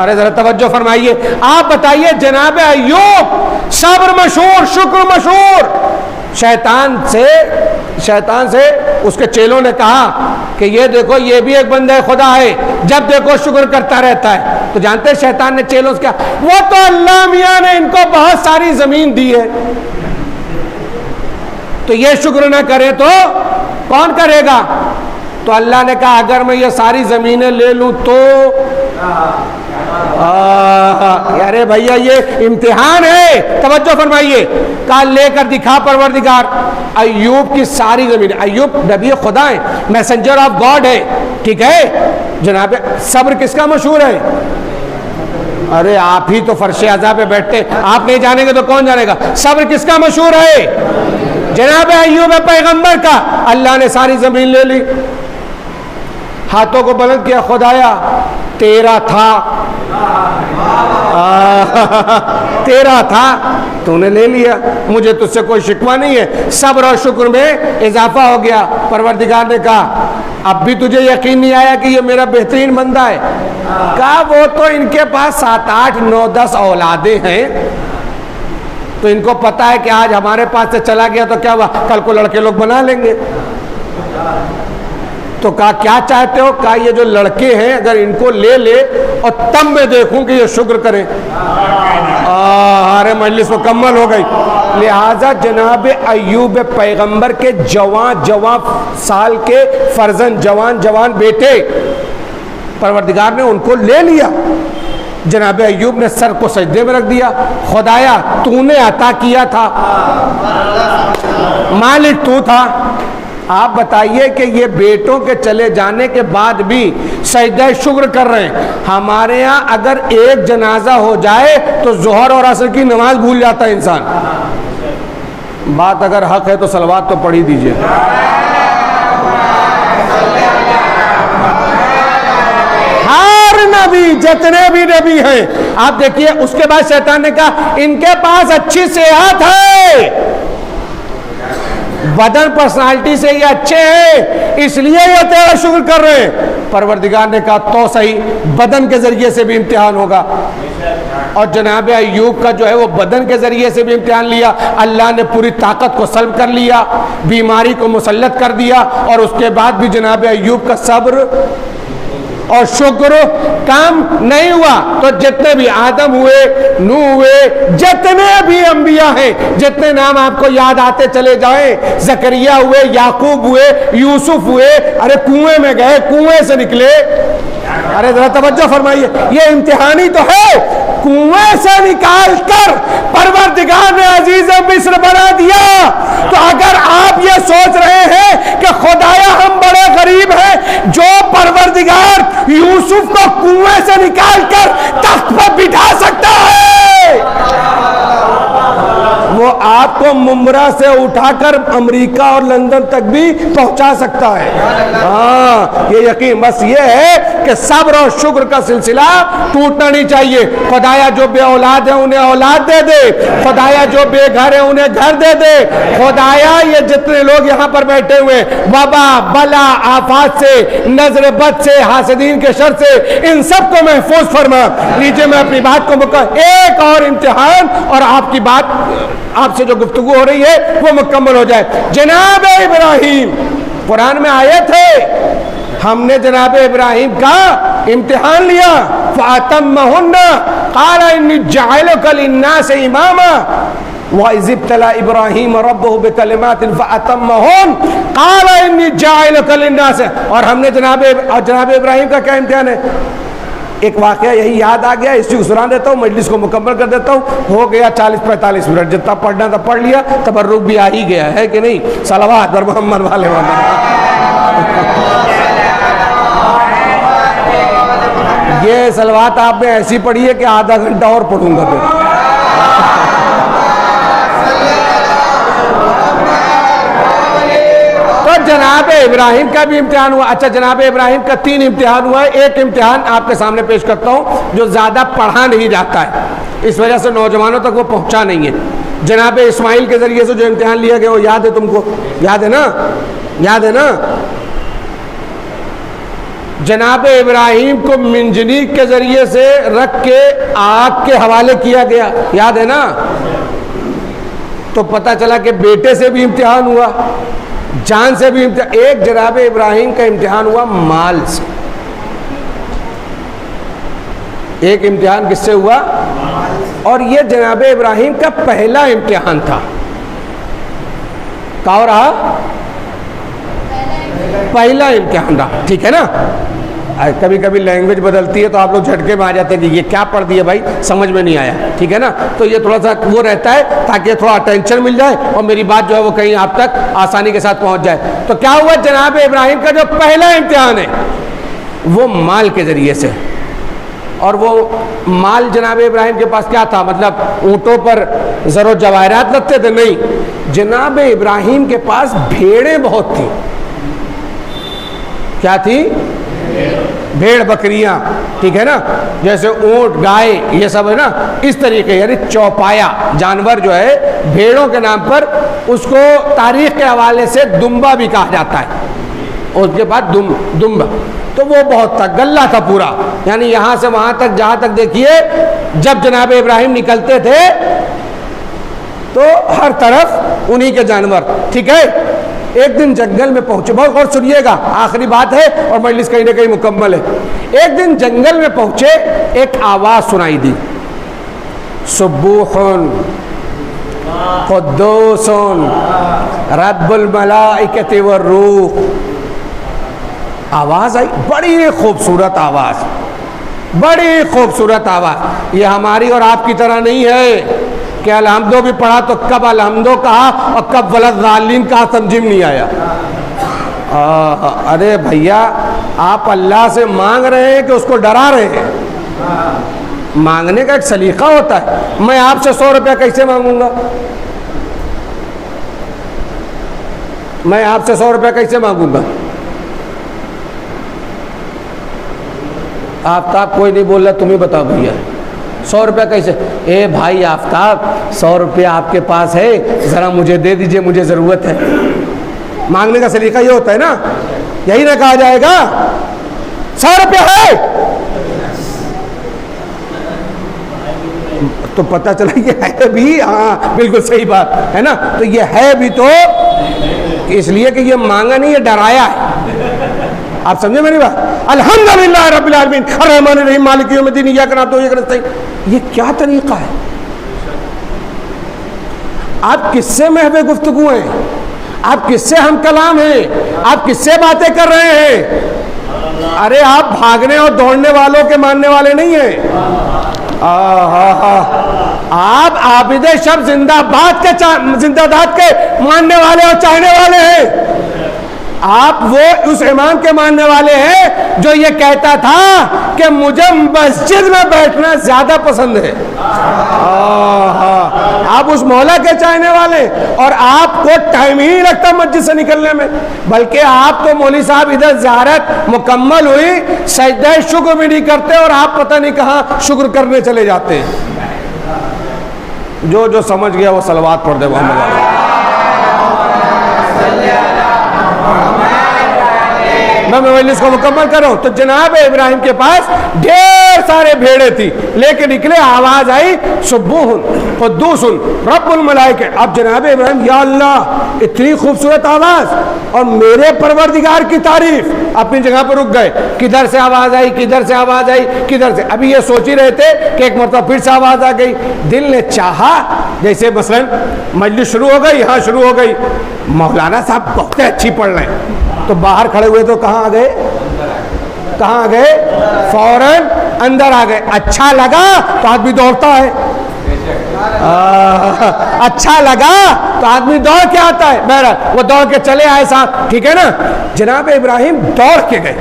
अरे जरा तवज्जो फरमाइए। आप बताइए, जनाब अय्यूब, सब्र मशहूर, शुक्र मशहूर। शैतान से उसके चेलों ने कहा कि ये देखो, ये भी एक बंदा खुदा है, जब देखो शुक्र करता रहता है। तो जानते हैं शैतान ने चेलों से कहा, वो तो अल्लाह मियाँ ने इनको बहुत सारी जमीन दी है, तो ये शुक्र ना करे तो कौन करेगा? तो अल्लाह ने कहा, अगर मैं ये सारी जमीनें ले लूं तो अरे भैया ये इम्तिहान है, तवज्जो फरमाइए। कल लेकर दिखा परवरदिगार अय्यूब की सारी जमीन। अय्यूब नबी खुदा है, मैसेंजर ऑफ गॉड है, ठीक है जनाब। सब्र किसका मशहूर है? अरे आप ही तो फर्श अज़ा पे बैठते, आप नहीं जानेंगे तो कौन जानेगा? सब्र किसका मशहूर है? जनाब अय्यूब पैगंबर का। अल्लाह ने सारी जमीन ले ली, हाथों को बुलंद किया, खुदाया तेरा था, तेरा था, तूने ले लिया, मुझे तुझसे कोई शिकवा नहीं है। सब्र और शुक्र में इजाफा हो गया। परवरदिगार ने कहा, अब भी तुझे यकीन नहीं आया कि ये मेरा बेहतरीन बंदा है? कहा, वो तो इनके पास 7, 8, 9, 10 औलादे हैं, तो इनको पता है कि आज हमारे पास से चला गया तो क्या हुआ, कल को लड़के लोग बना लेंगे। तो कहा, क्या चाहते हो? कहा, ये जो लड़के हैं अगर इनको ले ले और तब मैं देखूं कि ये शुक्र करें। अरे मजलिस मुकम्मल हो गई। लिहाजा जनाब अय्यूब पैगंबर के जवान साल के फर्जन, जवान बेटे, परवरदिगार ने उनको ले लिया। जनाब अय्यूब ने सर को सजदे में रख दिया, खुदाया तूने अता किया था, मालिक तू था। आप बताइए कि ये बेटों के चले जाने के बाद भी सजदा शुक्र कर रहे हैं। हमारे यहाँ अगर एक जनाजा हो जाए तो जोहर और असर की नमाज भूल जाता है इंसान। बात अगर हक है तो सलवात तो पढ़ ही दीजिए। हर नबी, जितने भी नबी हैं, आप देखिए, उसके बाद शैतान ने कहा, इनके पास अच्छी सेहत है, बदन पर्सनालिटी से ये अच्छे हैं, इसलिए ये तेरा शुक्र कर रहे हैं। परवरदिगार ने कहा, तो सही, बदन के जरिए से भी इम्तिहान होगा। और जनाब अय्यूब का जो है वो बदन के जरिए से भी इम्तिहान लिया। अल्लाह ने पूरी ताकत को सल्ब कर लिया, बीमारी को मुसल्लत कर दिया, और उसके बाद भी जनाब अय्यूब का सब्र और शुक्र काम नहीं हुआ। तो जितने भी आदम हुए, नूह हुए, जितने भी अंबिया हैं, जितने नाम आपको याद आते चले जाएं, जकरिया हुए, याकूब हुए, यूसुफ हुए, अरे कुएं में गए, कुएं से निकले। अरे जरा तवज्जो फरमाइए, ये इम्तिहान ही तो है। कुएं से निकाल कर परवरदिगार ने अजीज मिस्र बना दिया। तो अगर आप ये सोच रहे हैं कि खुदाया हम बड़े गरीब हैं, जो परवरदिगार यूसुफ को कुएं से निकाल कर तख्त पर बिठा सकता है, वो आप को मुमरा से उठाकर अमेरिका और लंदन तक भी पहुंचा सकता है। हाँ, ये यकीन बस ये है कि सब्र और शुक्र का सिलसिला टूटना नहीं चाहिए। खुदाया जो बे औलाद है उन्हें औलाद दे दे, खुदाया जो बेघर है उन्हें घर दे दे। खुदाया ये जितने लोग यहाँ पर बैठे हुए वबा, बला, आफात से, नजर बद से, हासिदीन के शर से, इन सब को महफूज फरमा लीजिए। मैं अपनी बात को एक और इम्तिहान और आपकी बात, आपसे जो गुफ्तगू हो रही है वो मुकम्मल हो जाए। जनाब इब्राहिम, कुरान में आए थे, हमने जनाब इब्राहिम का इम्तिहान लिया। फ़अतम्महुन्ना क़ाल इन्नी जाइलुका लिन्नासि इमामा व इज़ इब्तला इब्राहीम रब्बुहु बिकलिमातिन फ़अतम्महुन्ना क़ाल इन्नी जाइलुका लिन्नासि। और हमने जनाब इब्राहिम का क्या इम्तिहान है? एक वाकया यही याद आ गया, इसलिए सुना देता हूँ, मजलिस को मुकम्मल कर देता हूँ। हो गया 40-45 मिनट, जितना पढ़ना था पढ़ लिया, तबर्रुक भी आ ही गया है कि नहीं? सलवात और मोहम्मद वाले ये सलवात आपने ऐसी पढ़ी है कि आधा घंटा और पढ़ूंगा फिर। जनाब इब्राहिम का भी इम्तिहान हुआ। अच्छा, जनाब इब्राहिम का 3 इम्तिहान हुआ है। एक इम्तिहान आपके सामने पेश करता हूँ जो ज़्यादा पढ़ा नहीं जाता है, इस वजह से नौजवानों तक वो पहुँचा नहीं है। जनाब इस्माइल के ज़रिए से जो इम्तिहान लिया गया वो याद है तुमको? याद है ना? याद है ना? जनाब इब्राहिम को मिंजनीक के ज़रिए से रख के आग के हवाले किया गया, याद है ना? तो पता चला कि बेटे से भी इम्तिहान हुआ, जान से भी इम्तिहान। एक जनाब इब्राहिम का इम्तिहान हुआ माल से, एक इम्तिहान किससे हुआ? और ये जनाब इब्राहिम का पहला इम्तिहान था। क्या रहा? पहला इम्तिहान रहा, ठीक है ना? कभी कभी लैंग्वेज बदलती है तो आप लोग झटके में आ जाते हैं कि ये क्या पढ़ दिया भाई, समझ में नहीं आया, ठीक है ना? तो ये थोड़ा सा वो रहता है ताकि थोड़ा अटेंशन मिल जाए और मेरी बात जो है वो कहीं आप तक आसानी के साथ पहुंच जाए। तो क्या हुआ? जनाब इब्राहिम का जो पहला इम्तिहान है वो माल के ज़रिए से। और वो माल जनाब इब्राहिम के पास क्या था? मतलब ऊँटों पर ज़रो जवाहरात लगते थे? नहीं, जनाब इब्राहिम के पास भेड़ें बहुत थी। क्या थी? भेड़ बकरियां, ठीक है ना? जैसे ऊंट, गाय, ये सब है ना, इस तरीके, यानी चौपाया जानवर जो है भेड़ों के नाम पर, उसको तारीख के हवाले से दुम्बा भी कहा जाता है। उसके बाद दुम्बा, तो वो बहुत था, गल्ला था पूरा, यानी यहाँ से वहाँ तक, जहाँ तक देखिए जब जनाब इब्राहिम निकलते थे तो हर तरफ उन्हीं के जानवर, ठीक है? एक दिन जंगल में पहुंचे, बहुत गौर सुनिएगा, आखिरी बात है और मजलिस कहीं ना कहीं मुकम्मल है। एक दिन जंगल में पहुंचे, एक आवाज सुनाई दी, सुब्बूहुन कुद्दूसुन रब्बुल मलाइकति वर्रूह। आवाज आई, बड़ी खूबसूरत आवाज, बड़ी खूबसूरत आवाज। ये हमारी और आपकी तरह नहीं है कि अलहम्दो भी पढ़ा तो कब अलहम्दो कहा और कब वलद्दालीन कहा, समझ में नहीं आया। अरे भैया, आप अल्लाह से मांग रहे हैं कि उसको डरा रहे हैं? मांगने का एक सलीका होता है। मैं आपसे 100 रुपया कैसे मांगूंगा? मैं आपसे 100 रुपया कैसे मांगूंगा? आफ्ताब कोई नहीं बोल रहा, तुम ही बताओ भैया, 100 रुपया कैसे? ए भाई आफ्ताब, 100 रुपया आपके पास है, ज़रा मुझे दे दीजिए, मुझे ज़रूरत है। मांगने का सलीका ये होता है ना, यही ना कहा जाएगा 100 रुपया है, तो पता चला ये है भी। हाँ बिल्कुल सही बात है ना, तो ये है भी तो इसलिए कि ये मांगा नहीं, ये डराया है। आप समझे मेरी बात? अल्हम्दुलिल्लाह रब्बिल आलमीन अर्रहमानिर रहीम मालिक यौमिद्दीन इय्याका नअबुदु व इय्याका नस्तईन। ये क्या तरीका है? आप किससे महवे गुफ्तगू हैं? आप किससे हम कलाम हैं? आप किससे बातें कर रहे हैं? अरे आप भागने और दौड़ने वालों के मानने वाले नहीं हैं। आप आबिदे शब्द जिंदाबाद के मानने वाले और चाहने वाले हैं। आप वो उस इमाम के मानने वाले हैं जो ये कहता था कि मुझे मस्जिद में बैठना ज्यादा पसंद है। आप उस मौला के चाहने वाले, और आपको टाइम ही नहीं लगता मस्जिद से निकलने में, बल्कि आप तो मौली साहब इधर ज़ियारत मुकम्मल हुई, सजदा शुक्र भी नहीं करते और आप पता नहीं कहाँ शुक्र करने चले जाते हैं। जो समझ गया वो सलवात पढ़ दे मोहम्मद। मैं मजलिस को मुकम्मल कर रहा हूं। तो जनाब इब्राहिम के पास ढेर सारे भेड़े थी, लेके निकले, आवाज आई सुब्बुहुन कुद्दूसुन रब्बुल मलाइका। अब जनाब इब्राहिम, या अल्लाह, इतनी खूबसूरत आवाज और मेरे परवरदिगार की तारीफ, अपनी जगह पर रुक गए। किधर से आवाज आई, किधर से आवाज आई, किधर से? अभी ये सोच ही रहे थे कि एक मरतबा फिर से आवाज आ गई। दिल ने चाहा, जैसे मसलन मजलिस शुरू हो गई, यहाँ शुरू हो गई, मौलाना साहब बहुत अच्छी पढ़ रहे हैं, तो बाहर खड़े हुए तो कहाँ आ गए, कहाँ आ गए, फौरन अंदर आ गए। अच्छा लगा तो आदमी दौड़ता है, अच्छा लगा तो आदमी दौड़ के आता है। बहरहाल वो दौड़ के चले आए साहब, ठीक है ना। जनाब इब्राहिम दौड़ के गए।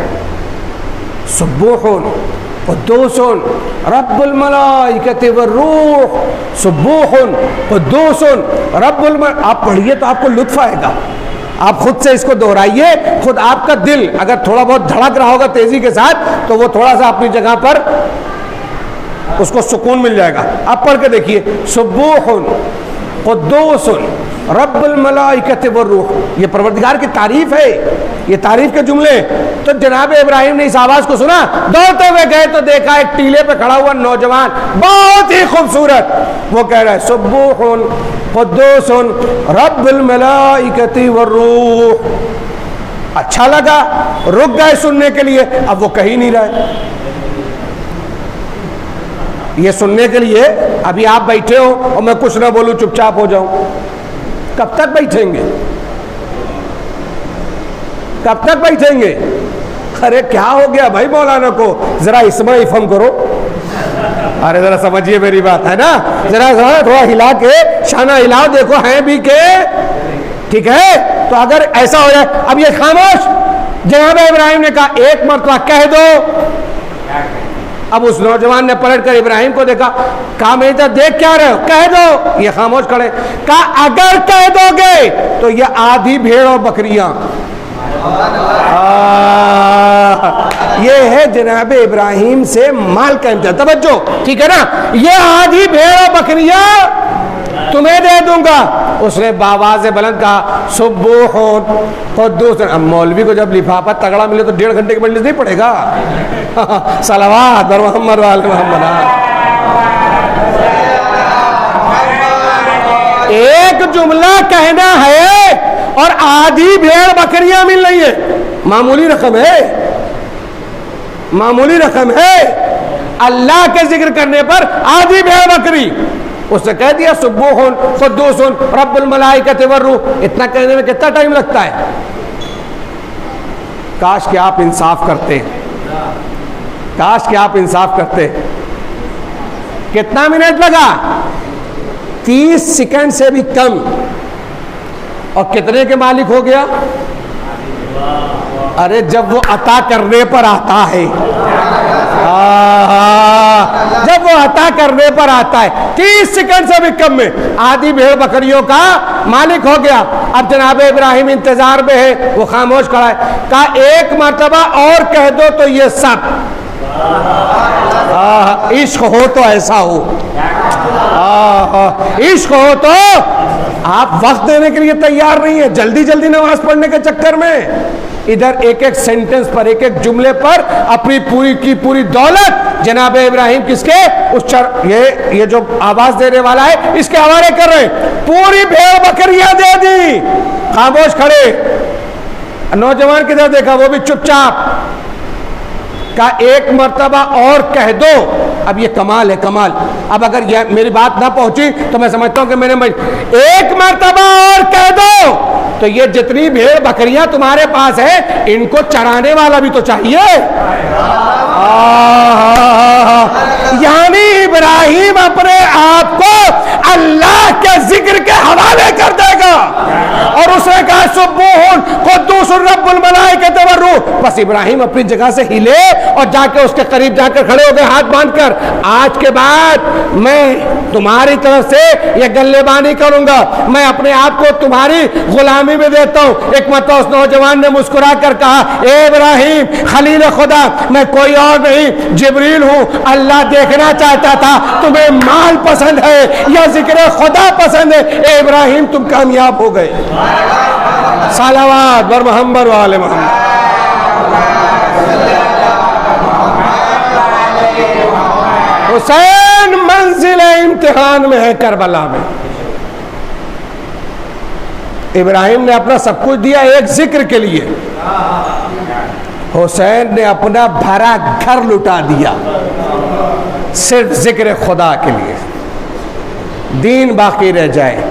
सुब्बुहुन कुद्दूसुन रब्बुल मलाइकति वर्रूह, सुब्बुहुन कुद्दूसुन रब्बुल मलाइका। आप पढ़िए तो आपको लुत्फ आएगा, आप खुद से इसको दोहराइए, खुद आपका दिल अगर थोड़ा बहुत धड़क रहा होगा तेजी के साथ, तो वो थोड़ा सा अपनी जगह पर उसको सुकून मिल जाएगा। आप पढ़ के देखिए, सुब्बुहुन कुद्दूसुन रब्बुल मलाइकति वर्रूह। ये परवरदिगार की तारीफ है, ये तारीफ के जुमले। तो जनाब इब्राहिम ने इस आवाज को सुना, दौड़ते हुए गए तो देखा एक टीले पे खड़ा हुआ नौजवान, बहुत ही खूबसूरत। वो कह रहा है सुब्बुहुन कुद्दूसुन रब्बुल मलाइकति वर्रूह। अच्छा लगा, रुक गए सुनने के लिए। अब वो कह ही नहीं रहे ये सुनने के लिए। अभी आप बैठे हो और मैं कुछ ना बोलूं, चुपचाप हो जाऊं, कब तक बैठेंगे, कब तक बैठेंगे? अरे क्या हो गया भाई मौलाना को, जरा इसमें इफम करो। अरे जरा समझिए मेरी बात, है ना, जरा थोड़ा हिला के शाना हिलाओ, देखो हैं भी के, ठीक है। तो अगर ऐसा हो जाए, अब ये खामोश। जनाब इब्राहिम ने कहा एक मरतबा कह दो। अब उस नौजवान ने पलट कर इब्राहिम को देखा, कहा मैं इधर देख क्या रहे हो, कह दो। ये खामोश खड़े। कहा अगर कह दोगे तो ये आधी भेड़ और बकरियां। ये है जनाब इब्राहिम से माल का इम्तिहान। तवज्जो, ठीक है ना। ये आधी भेड़ और बकरियां तुम्हें दे दूंगा। उसने बावाज़ बुलंद कहा सुब्बुहुन कुद्दूसुन। अब मौलवी को जब लिफाफा तगड़ा मिले तो 1.5 घंटे की मजलिस नहीं पड़ेगा। सलावत और मोहम्मद वाले मोहम्मद। एक जुमला कहना है और आधी भेड़ बकरियां मिल रही है। मामूली रकम है, मामूली रकम है। अल्लाह के जिक्र करने पर आधी भेड़ बकरी। उसने कह दिया सुब्बुहुन कुद्दूसुन रब्बुल मलाइकति वर्रूह। इतना कहने में कितना टाइम लगता है? काश कि आप इंसाफ करते, काश कि आप इंसाफ करते। कितना मिनट लगा? 30 सेकंड से भी कम। और कितने के मालिक हो गया? अरे जब वो अता करने पर आता है, जब वो अता करने पर आता है, 30 सेकंड से भी कम में आधी भेड़ बकरियों का मालिक हो गया। अब जनाब इब्राहिम इंतजार में है, वो खामोश खड़ा है। कहा एक मर्तबा और कह दो तो ये सब। इश्क हो तो ऐसा हो, इश्क हो तो आप वक्त देने के लिए तैयार नहीं है, जल्दी जल्दी नमाज पढ़ने के चक्कर में इधर एक एक सेंटेंस पर, एक एक जुमले पर अपनी पूरी की पूरी दौलत जनाब इब्राहिम किसके, उस ये जो आवाज देने वाला है इसके हवाले कर रहे हैं। पूरी भेड़ बकरियां दे दी। खामोश खड़े। नौजवान किधर देखा, वो भी चुपचाप। का एक मर्तबा और कह दो। अब ये कमाल है, कमाल। अब अगर ये मेरी बात ना पहुंची तो मैं समझता हूं कि मैंने एक मर्तबा और कह दो तो ये जितनी भेड़ बकरियां तुम्हारे पास है इनको चराने वाला भी तो चाहिए। यानी इब्राहिम अपने आप को अल्लाह के जिक्र के हवाले कर देगा। और उसने कहा सुब्बुहुन कुद्दूस रब्बुल मलाइकत वर रूह। बस इब्राहिम अपनी जगह से हिले और जाके उसके करीब जाकर खड़े हो गए हाथ बांधकर। आज के बाद मैं तुम्हारी तरफ से ये गल्लेबानी करूंगा, मैं अपने आप को तुम्हारी गुलामी में देता हूं। एक मतलब उस नौजवान ने मुस्कुरा कर कहा, ए इब्राहिम खलील खुदा, मैं कोई और नहीं जिब्रील हूं। अल्लाह देखना चाहता था तुम्हें माल पसंद है या जिक्र खुदा पसंद है। ए इब्राहिम तुम कामयाब हो गए। सलावत बर मोहम्मद वाले मोहम्मद। हुसैन मंजिल इम्तिहान में है करबला में। इब्राहिम ने अपना सब कुछ दिया एक जिक्र के लिए, हुसैन ने अपना भरा घर लुटा दिया सिर्फ जिक्र खुदा के लिए। दीन बाकी रह जाए,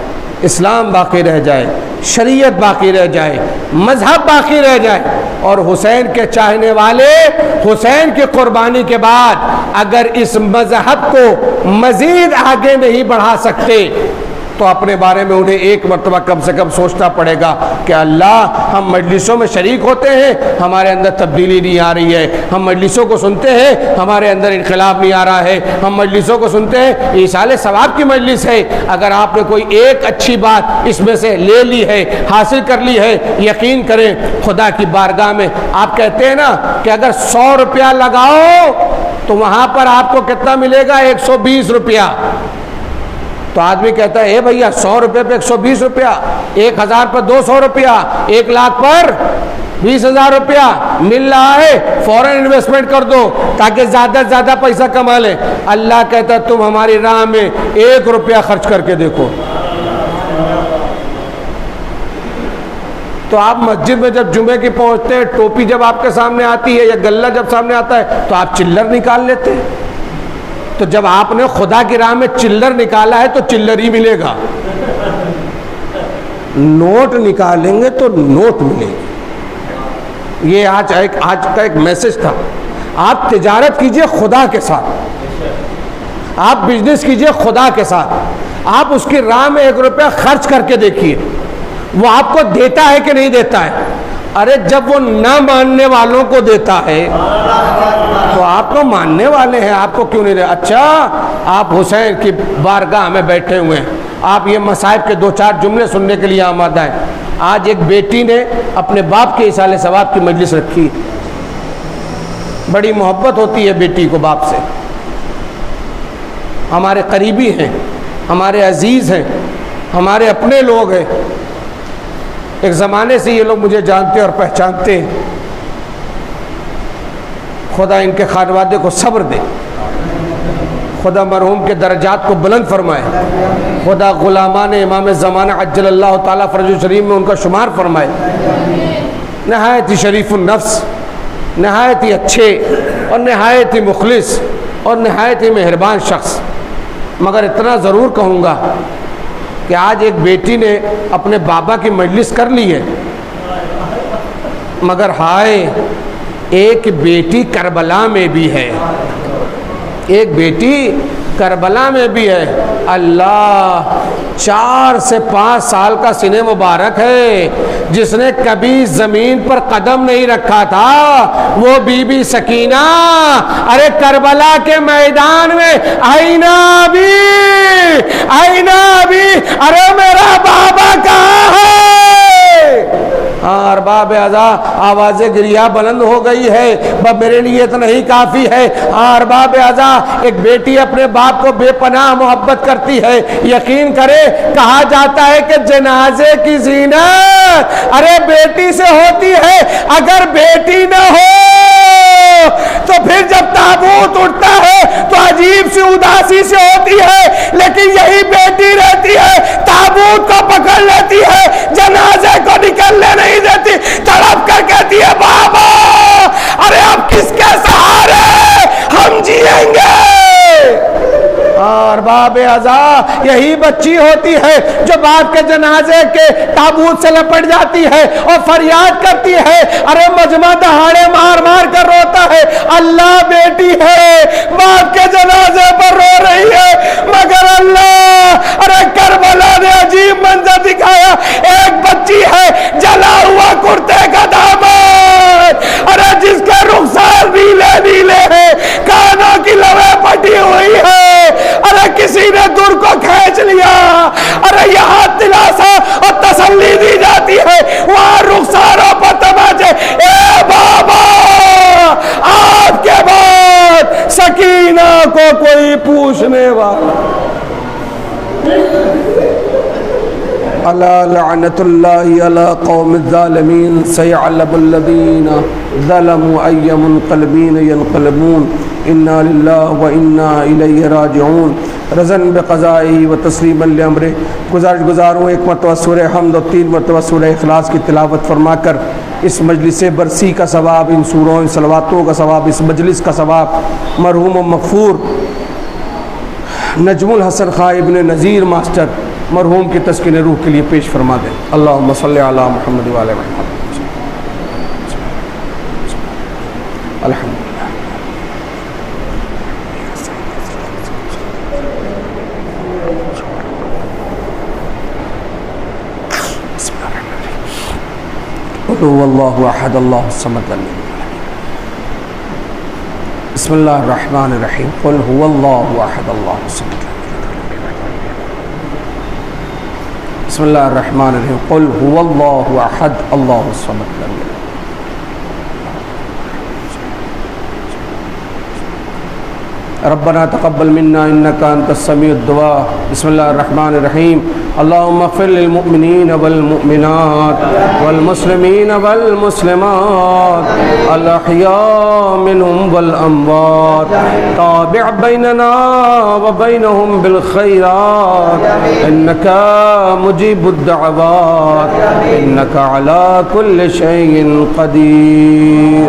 इस्लाम बाकी रह जाए, शरीयत बाकी रह जाए, मजहब बाकी रह जाए। और हुसैन के चाहने वाले हुसैन की कुर्बानी के बाद अगर इस मजहब को मजीद आगे नहीं बढ़ा सकते तो अपने बारे में उन्हें एक मरतबा कम से कम सोचना पड़ेगा कि अल्लाह, हम मजलिसों में शरीक होते हैं, हमारे अंदर तब्दीली नहीं आ रही है। हम मजलिसों को सुनते हैं, हमारे अंदर इनकलाब नहीं आ रहा है। हम मजलिसों को सुनते हैं, ईसाले सवाब की मजलिस है। अगर आपने कोई एक अच्छी बात इसमें से ले ली है, हासिल कर ली है, यकीन करें खुदा की बारगाह में आप कहते हैं ना कि अगर 100 रुपया लगाओ तो वहाँ पर आपको कितना मिलेगा? 120 रुपया। तो आदमी कहता है, ए भैया 100 रुपये पे 120 रुपया, 1000 पर 200 रुपया, 1 लाख पर 20,000 रुपया मिल रहा है, फौरन इन्वेस्टमेंट कर दो ताकि ज़्यादा से ज़्यादा पैसा कमा ले। अल्लाह कहता है तुम हमारी राह में 1 रुपया खर्च करके देखो। तो आप मस्जिद में जब जुमे की पहुंचते हैं, टोपी जब आपके सामने आती है या गल्ला जब सामने आता है तो आप चिल्लर निकाल लेते हैं। तो जब आपने खुदा की राह में चिल्लर निकाला है तो चिल्लर ही मिलेगा। नोट निकालेंगे तो नोट मिलेगी। ये आज का एक मैसेज था। आप तिजारत कीजिए खुदा के साथ, आप बिजनेस कीजिए खुदा के साथ, आप उसकी राह में 1 रुपया खर्च करके देखिए वो आपको देता है कि नहीं देता है। अरे जब वो ना मानने वालों को देता है तो आप तो मानने वाले हैं, आपको क्यों नहीं दे? अच्छा, आप हुसैन की बारगाह में बैठे हुए हैं, आप ये मसाइब के 2-4 जुमले सुनने के लिए आमादा हैं। आज एक बेटी ने अपने बाप के इसाले सवाब की मजलिस रखी। बड़ी मोहब्बत होती है बेटी को बाप से। हमारे करीबी हैं, हमारे अजीज़ हैं, हमारे अपने लोग हैं। एक ज़माने से ये लोग मुझे जानते और पहचानते हैं। खुदा इनके खानवादे को सब्र दे, खुदा मरहूम के दर्जात को बुलंद फरमाए, खुदा गुलामान इमाम ज़माना अज्जलल्लाहु ताला फरजु शरीफ में उनका शुमार फरमाए। नहायत ही शरीफुन नफ्स, नहायत ही अच्छे और नहायत ही मुखलिस और नहायत ही मेहरबान शख्स। मगर इतना ज़रूर कहूँगा कि आज एक बेटी ने अपने बाबा की मजलिस कर ली है, मगर हाय एक बेटी करबला में भी है, एक बेटी करबला में भी है। अल्लाह, 4 से 5 साल का सीने मुबारक है जिसने कभी जमीन पर कदम नहीं रखा था, वो बीबी सकीना अरे करबला के मैदान में आईना भी अरे मेरा बाबा कहाँ है? अरबाब अज़ा आवाज़ें गिरिया बुलंद हो गई है, बस मेरे लिए तो नहीं काफ़ी है। अरबाब अज़ा, एक बेटी अपने बाप को बेपनाह मोहब्बत करती है। यकीन करे, कहा जाता है कि जनाजे की ज़ीनत अरे बेटी से होती है। अगर बेटी न हो तो फिर जब ताबूत उठता है तो अजीब सी उदासी से होती है, लेकिन यही बेटी रहती है, ताबूत को पकड़ लेती है, जनाजे को निकलने नहीं देती, तड़प कर कहती है बाबा अरे अब किसके सहारे हम जिएंगे। और बाब अज़ा यही बच्ची होती है जो बाप के जनाजे के ताबूत से लपट जाती है और फरियाद करती है। अरे मजमा दहाड़े मार मार कर रोता है, अल्लाह बेटी है बाप के जनाजे पर रो रही है, मगर अल्लाह अरे करबला ने अजीब मंजर दिखाया। एक बच्ची है जला हुआ कुर्ते का नीले हैं, कानों की लवे फटी हुई है। अरे किसी ने दूर को खींच लिया, अरे यहाँ दिलासा और तसल्ली दी जाती है, वहां रुखसारों पर तमाचे। ए बाबा, आपके बाद सकीना को कोई पूछने वाला अला लअनतुल्लाहि अला कौमिज़ ज़ालिमीन सयअलमुल्लज़ीना ज़लमू अय्य मुनक़लिबीन यनक़लिबून इन्ना लिल्लाहि व इन्ना इलैहि राजिऊन रज़न बिक़ज़ाइही व तस्लीमन लिअम्रिही। गुज़ारूँ एक मरतबा सूरह हम्द और 3 मरतबा सूरह इख़लास की तिलावत फरमाकर इस मजलिस बरसी का सवाब, इन सूरों, इन सलवातों का सवाब, इस मजलिस का सवाब मरहूम व मग़फ़ूर नजमुल हसन खां इब्ने नज़ीर मास्टर मरहूम की तस्कीन रूह के लिए पेश फरमा दें। अल्लाहुम्मा सल्लि अला मुहम्मद व आले मुहम्मद। अल्हम्दुलिल्लाह। क़ुल हुवल्लाहु अहद अल्लाहुस समद लम यलिद वलम यूलद। बिस्मिल्लाहिर रहमानिर रहीम। क़ुल हुवल्लाहु अहद अल्लाहुस समद लम यलिद वलम यूलद। बिस्मिल्लाहिर रहमानिर रहीम। क़ुल हुवल्लाहु अहद अल्लाहुस समद लम यलिद। रब्बना तक़ब्बल मिन्ना इन्नका अंतस समीउद दुआ। बिस्मिल्लाहिर रहमानिर रहीम। अल्लाहुम्मा इग़फ़िर लिल मुअमिनीन वल मुअमिनात वल मुस्लिमीन वल मुस्लिमात अल अहया मिनहुम वल अमवात ताबि' बैनना व बैनहुम बिल खैरात इन्नका मुजीबुद दअवात इन्नका अला कुल्लि शैइन क़दीर।